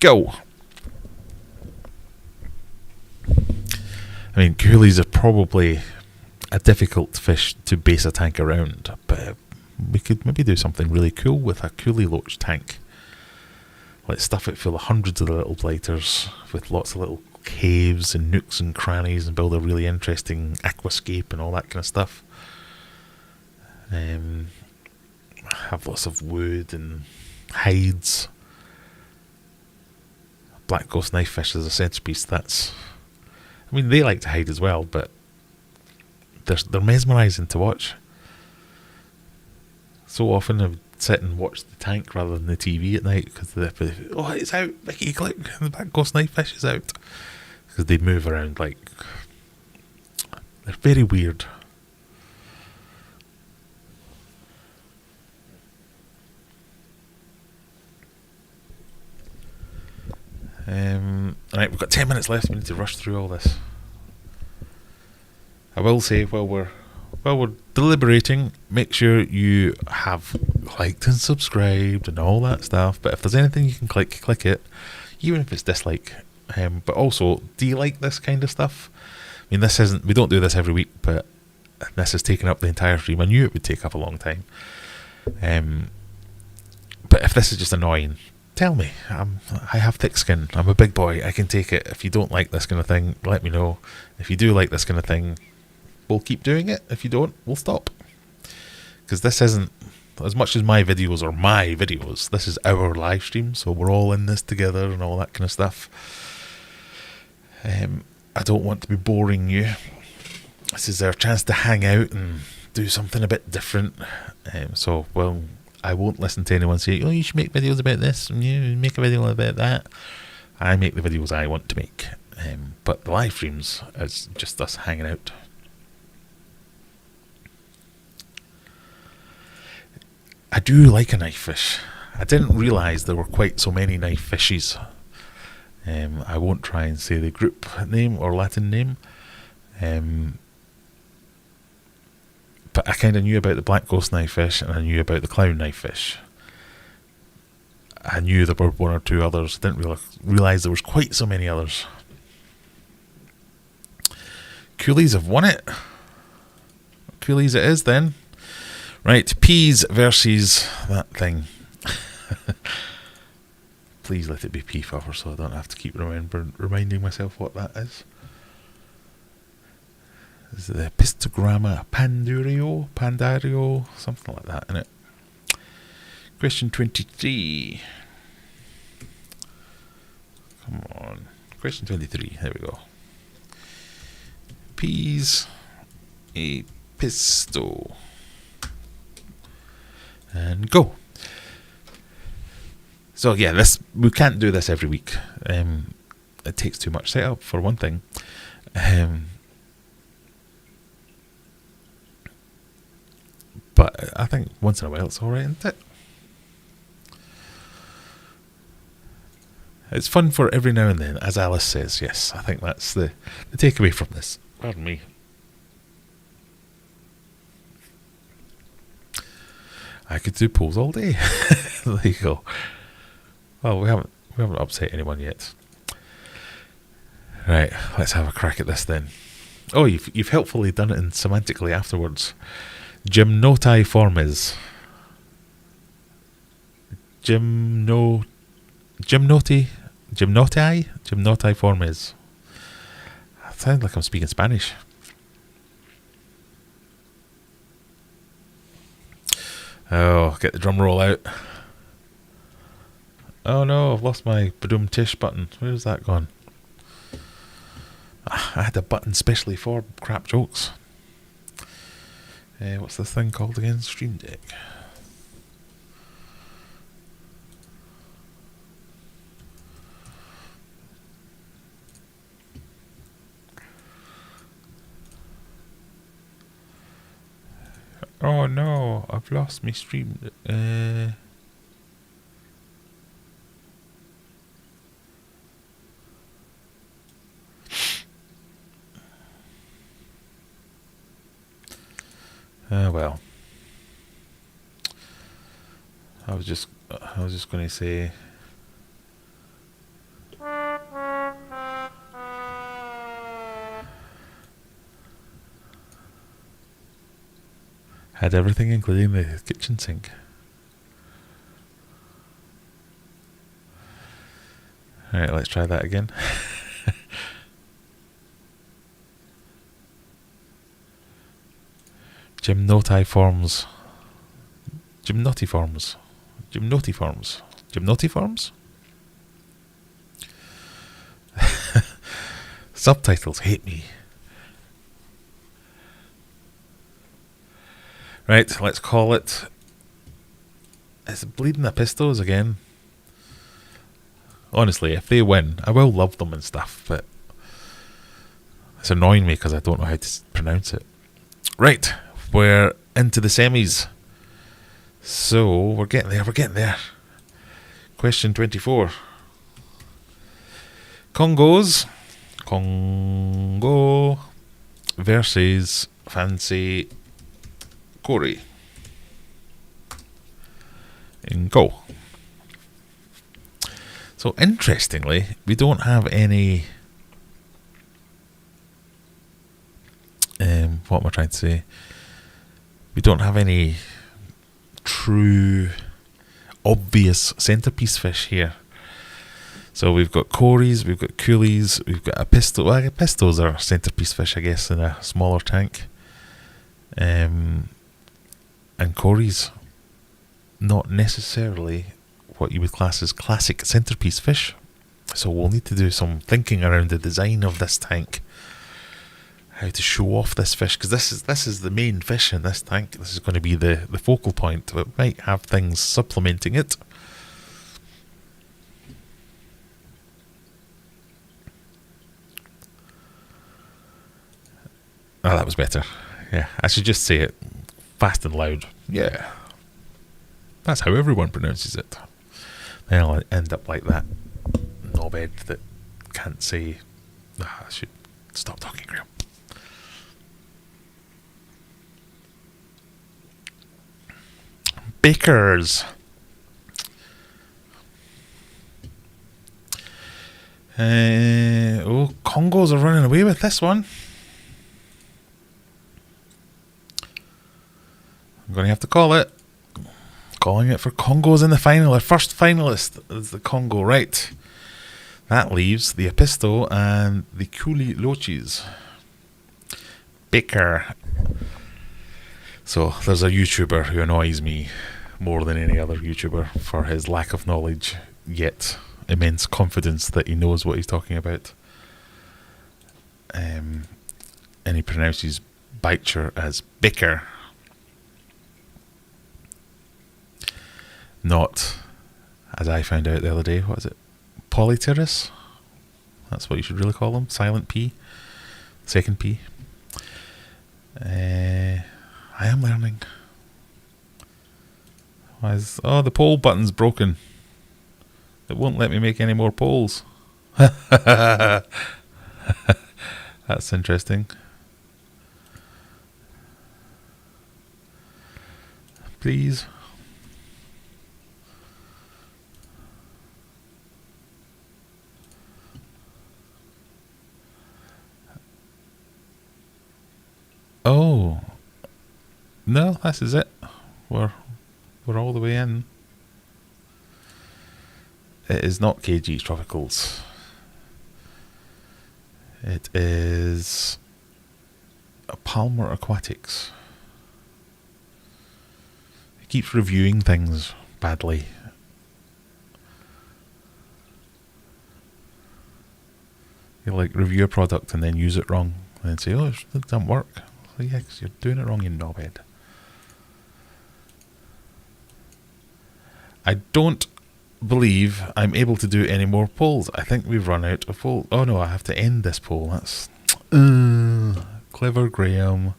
Go! I mean, coolies are probably a difficult fish to base a tank around, but we could maybe do something really cool with a coolie loach tank. Like stuff it full of hundreds of the little blighters with lots of little caves and nooks and crannies and build a really interesting aquascape and all that kind of stuff. Have lots of wood and hides. Black ghost knifefish is a centerpiece. I mean, they like to hide as well, but they're mesmerising to watch. So often I would sit and watch the tank rather than the TV at night because oh, it's out, Vicky, look, the black ghost knifefish is out. Because they move around like, they're very weird. Right, we've got 10 minutes left. We need to rush through all this. I will say, while we're deliberating, make sure you have liked and subscribed and all that stuff. But if there's anything you can click it, even if it's dislike. But also, do you like this kind of stuff? I mean, we don't do this every week, but this has taken up the entire stream. I knew it would take up a long time. But if this is just annoying, tell me. I have thick skin. I'm a big boy. I can take it. If you don't like this kind of thing, let me know. If you do like this kind of thing, we'll keep doing it. If you don't, we'll stop. Because this isn't, as much as my videos are my videos, this is our live stream, so we're all in this together and all that kind of stuff. I don't want to be boring you. This is our chance to hang out and do something a bit different. So, well, I won't listen to anyone say, oh, you should make videos about this, and you make a video about that. I make the videos I want to make. But the live streams is just us hanging out. I do like a knife fish. I didn't realise there were quite so many knife fishes. I won't try and say the group name or Latin name. But I kind of knew about the black ghost knifefish and I knew about the clown knifefish. I knew there were one or two others. I didn't realise there was quite so many others. Coolies have won it. Coolies it is then. Right, peas versus that thing. Please let it be pea fluffer so I don't have to keep reminding myself what that is. Is it the Pistogramma Pandario? Something like that, innit? Question 23. Come on. Question 23. There we go. Peas. A pisto. And go. So yeah, we can't do this every week. It takes too much setup for one thing. But I think once in a while it's alright, isn't it? It's fun for every now and then, as Alice says. Yes, I think that's the takeaway from this. Pardon me. I could do polls all day. There you go. Well, we haven't upset anyone yet. Right, let's have a crack at this then. Oh, you've helpfully done it in semantically afterwards. Gymnotiformes. Gymnotiformes. I sound like I'm speaking Spanish. Oh, get the drum roll out. Oh no, I've lost my Badoom Tish button. Where's that gone? I had a button specially for crap jokes. What's this thing called again? Stream Deck. Oh no, I've lost my stream. Well, I was just going to say. Had everything, including the kitchen sink. Alright, let's try that again. Gymnotiforms. Gymnotiforms. Gymnotiforms. Gymnotiforms? Subtitles hate me. Right, let's call it. It's Bleeding Epistos again. Honestly, if they win, I will love them and stuff, but it's annoying me because I don't know how to pronounce it. Right, we're into the semis. So, we're getting there. Question 24. Congo versus Fancy Corey. And go. So, interestingly, we don't have any... what am I trying to say? We don't have any true, obvious centerpiece fish here. So we've got Cories, we've got Coolies, we've got a pistol. Well, pistols are centerpiece fish, I guess, in a smaller tank. And Cories, not necessarily what you would class as classic centerpiece fish. So we'll need to do some thinking around the design of this tank. How to show off this fish, because this is the main fish in this tank. This is going to be the focal point, but might have things supplementing it. Oh, that was better. Yeah, I should just say it fast and loud. Yeah. That's how everyone pronounces it. Then I'll end up like that knobhead that can't say... I should stop talking, Graham. Bakers. Congos are running away with this one. I'm going to have to call it. Calling it for Congos in the final. Our first finalist is the Congo, right? That leaves the Episto and the Kuli Lochis. Baker. So there's a YouTuber who annoys me more than any other YouTuber for his lack of knowledge, yet immense confidence that he knows what he's talking about. And he pronounces Bicher as Baker. Not, as I found out the other day, what is it? Polypterus? That's what you should really call them. Silent P. Second P. I am learning. The poll button's broken. It won't let me make any more polls. That's interesting. Please. Oh. No, this is it. We're all the way in. It is not KG Tropicals. It is Palmer Aquatics. He keeps reviewing things badly. You like review a product and then use it wrong and then say, oh, it doesn't work. So yeah, 'cause you're doing it wrong, you knobhead. I don't believe I'm able to do any more polls. I think we've run out of polls. Oh no, I have to end this poll. That's clever Graham.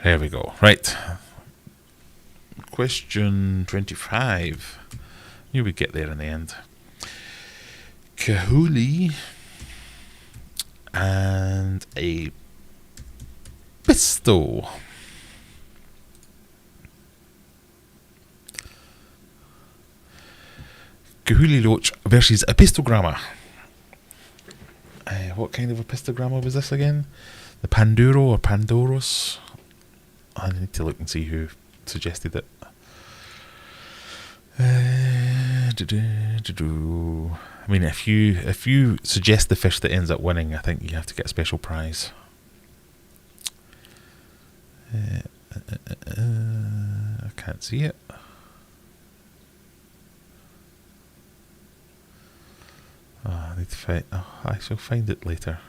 There we go. Right. Question 25. Knew we'd get there in the end. Kahuli and a Pisto. Kahuli Loach versus a Pistogramma. What kind of a Pistogramma was this again? The Panduro or Pandoros? I need to look and see who suggested it. I mean, if you suggest the fish that ends up winning, I think you have to get a special prize. I can't see it. I need to find. Oh, I shall find it later.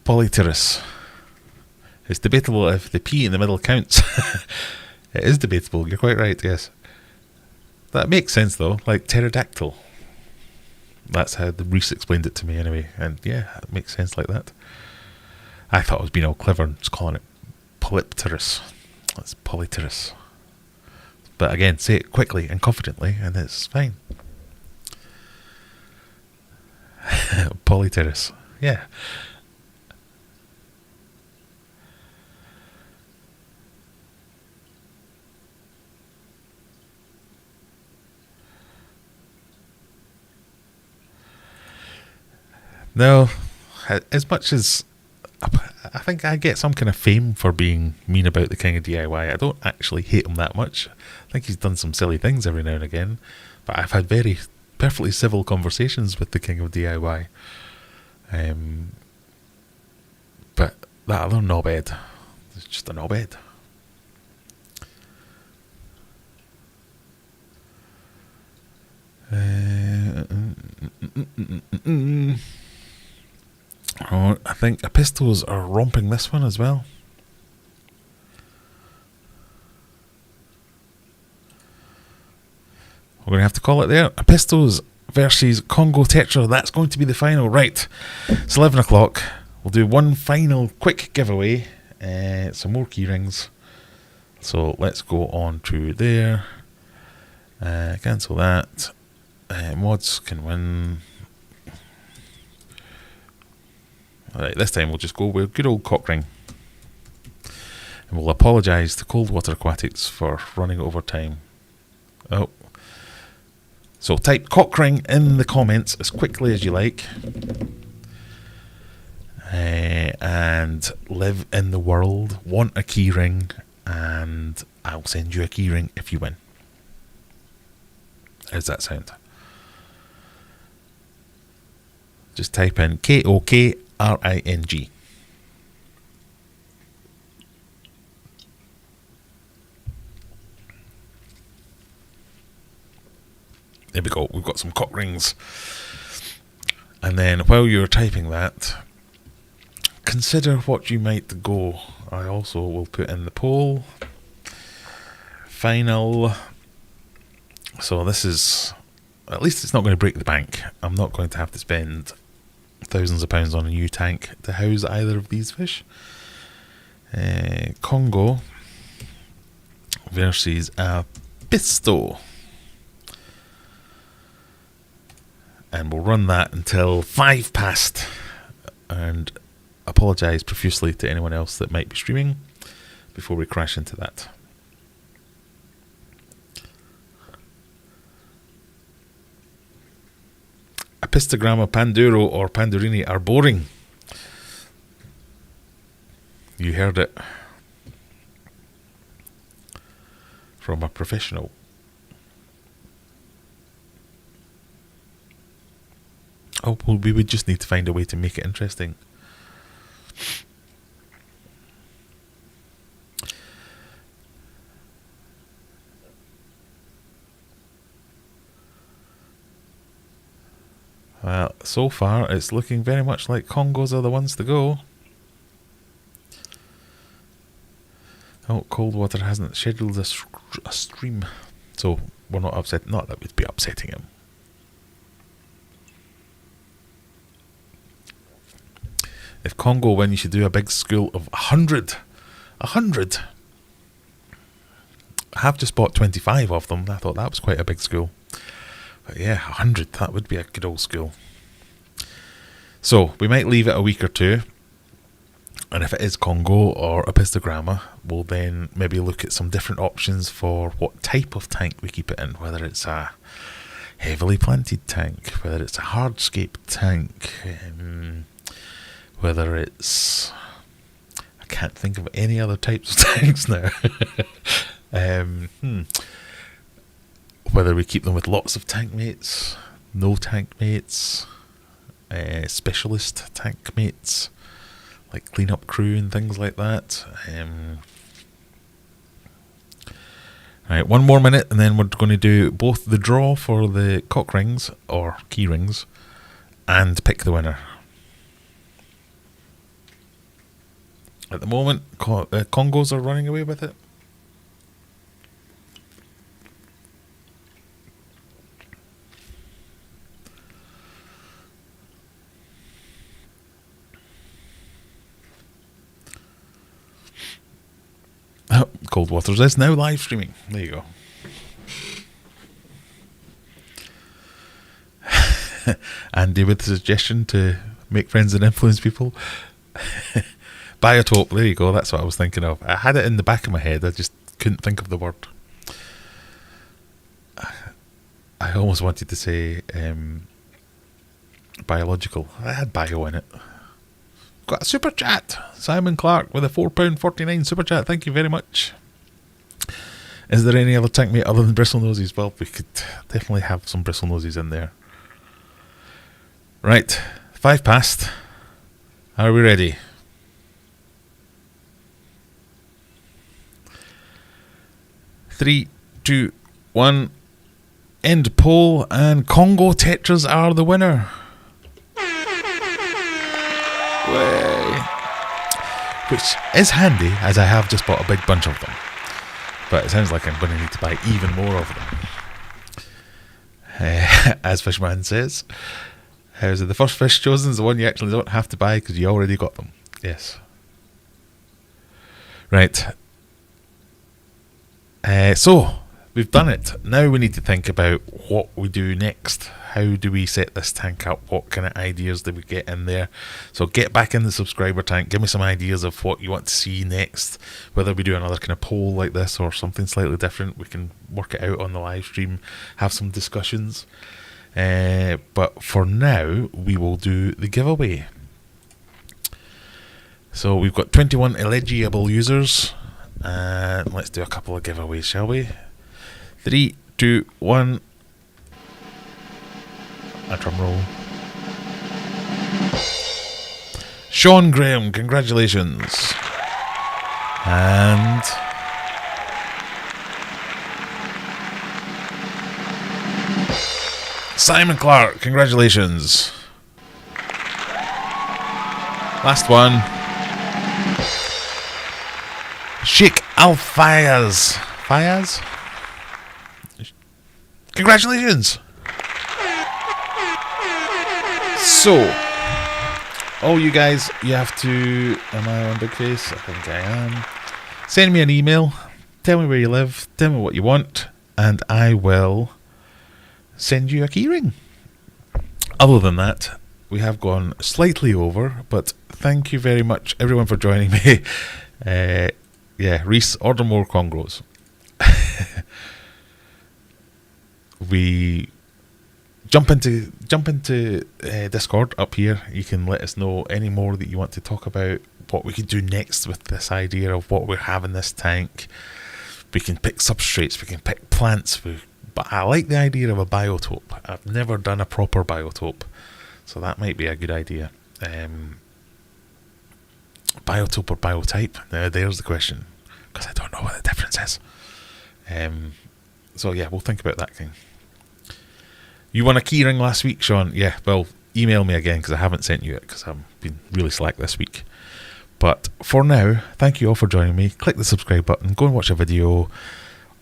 Polypterus. It's debatable if the P in the middle counts. It is debatable, you're quite right, yes. That makes sense though, like pterodactyl. That's how the Reese explained it to me anyway, and yeah, it makes sense like that. I thought I was being all clever and just calling it Polypterus. That's Polypterus. But again, say it quickly and confidently and it's fine. Polypterus, yeah. No, as much as I think I get some kind of fame for being mean about the King of DIY, I don't actually hate him that much. I think he's done some silly things every now and again, but I've had very perfectly civil conversations with the King of DIY. But that other knobhead is just a knobhead. Oh, I think Epistos are romping this one as well. We're going to have to call it there. Epistos versus Congo Tetra. That's going to be the final. Right. It's 11 o'clock. We'll do one final quick giveaway. Some more key rings. So let's go on to there. Cancel that. Mods can win. Alright, this time we'll just go with good old cock ring. And we'll apologise to Coldwater Aquatics for running over time. Oh. So type cock ring in the comments as quickly as you like. And live in the world, want a key ring, and I'll send you a key ring if you win. How's that sound? Just type in KOKRING. There we go, we've got some cock rings. And then while you're typing that, consider what you might go. I also will put in the poll. Final. So this is, at least it's not going to break the bank. I'm not going to have to spend thousands of pounds on a new tank to house either of these fish. Congo versus Pisto. And we'll run that until 5 past. And apologise profusely to anyone else that might be streaming before we crash into that. Epistogramma Panduro or Pandurini are boring. You heard it from a professional. Oh, well, we would just need to find a way to make it interesting. Well, so far it's looking very much like Congos are the ones to go. Oh, Coldwater hasn't scheduled a stream, so we're not upset. Not that we'd be upsetting him. If Congo win, you should do a big school of 100. 100. I have just bought 25 of them. I thought that was quite a big school. But yeah, 100, that would be a good old school. So, we might leave it a week or two. And if it is Congo or Epistogramma, we'll then maybe look at some different options for what type of tank we keep it in, whether it's a heavily planted tank, whether it's a hardscape tank, whether it's... I can't think of any other types of tanks now. Whether we keep them with lots of tank mates, no tank mates, specialist tank mates, like clean-up crew and things like that. Right, 1 more minute and then we're going to do both the draw for the cock rings, or key rings, and pick the winner. At the moment, Congos are running away with it. Cold Waters is now live streaming. There you go. Andy with the suggestion to make friends and influence people. Biotope, there you go, that's what I was thinking of. I had it in the back of my head, I just couldn't think of the word. I almost wanted to say biological. I had bio in it. Got a super chat. Simon Clark with a £4.49 super chat. Thank you very much. Is there any other tank mate other than Bristlenoses? Well, we could definitely have some Bristlenoses in there. Right, 5 past. Are we ready? Three, 2, 1. End poll, and Congo Tetras are the winner. Way. Which is handy, as I have just bought a big bunch of them. But it sounds like I'm going to need to buy even more of them. As Fishman says. Is it the first fish chosen is the one you actually don't have to buy because you already got them? Yes. Right. So, we've done it. Now we need to think about what we do next. How do we set this tank up? What kind of ideas do we get in there? So get back in the subscriber tank. Give me some ideas of what you want to see next. Whether we do another kind of poll like this or something slightly different. We can work it out on the live stream. Have some discussions. But for now, we will do the giveaway. So we've got 21 eligible users. And let's do a couple of giveaways, shall we? 3, 2, 1. A drum roll. Sean Graham, congratulations. And Simon Clark, congratulations. Last one. Sheikh Al Fayaz. Fayaz? Congratulations. So, all you guys, you have to... Am I on Big Face? I think I am. Send me an email. Tell me where you live. Tell me what you want. And I will send you a keyring. Other than that, we have gone slightly over. But thank you very much, everyone, for joining me. Yeah, Reese, order more Congos. We... Jump into Discord up here. You can let us know any more that you want to talk about, what we can do next with this idea of what we have in this tank. We can pick substrates, we can pick plants, but I like the idea of a biotope. I've never done a proper biotope, so that might be a good idea. Biotope or biotype? Now there's the question, because I don't know what the difference is. So yeah, we'll think about that thing. You won a keyring last week, Sean? Yeah, well, email me again because I haven't sent you it because I've been really slack this week. But for now, thank you all for joining me. Click the subscribe button, go and watch a video.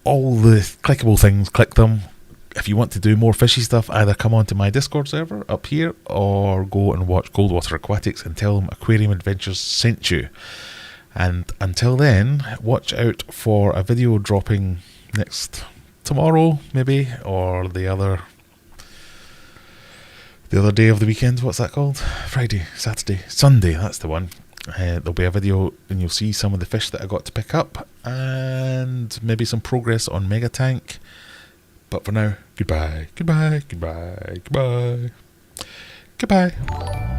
All the clickable things, click them. If you want to do more fishy stuff, either come onto my Discord server up here or go and watch Coldwater Aquatics and tell them Aquarium Adventures sent you. And until then, watch out for a video dropping tomorrow, maybe, or the other day of the weekend. What's that called? Friday, Saturday, Sunday, that's the one. There'll be a video and you'll see some of the fish that I got to pick up, and maybe some progress on Mega Tank. But for now, goodbye, goodbye, goodbye, goodbye, goodbye.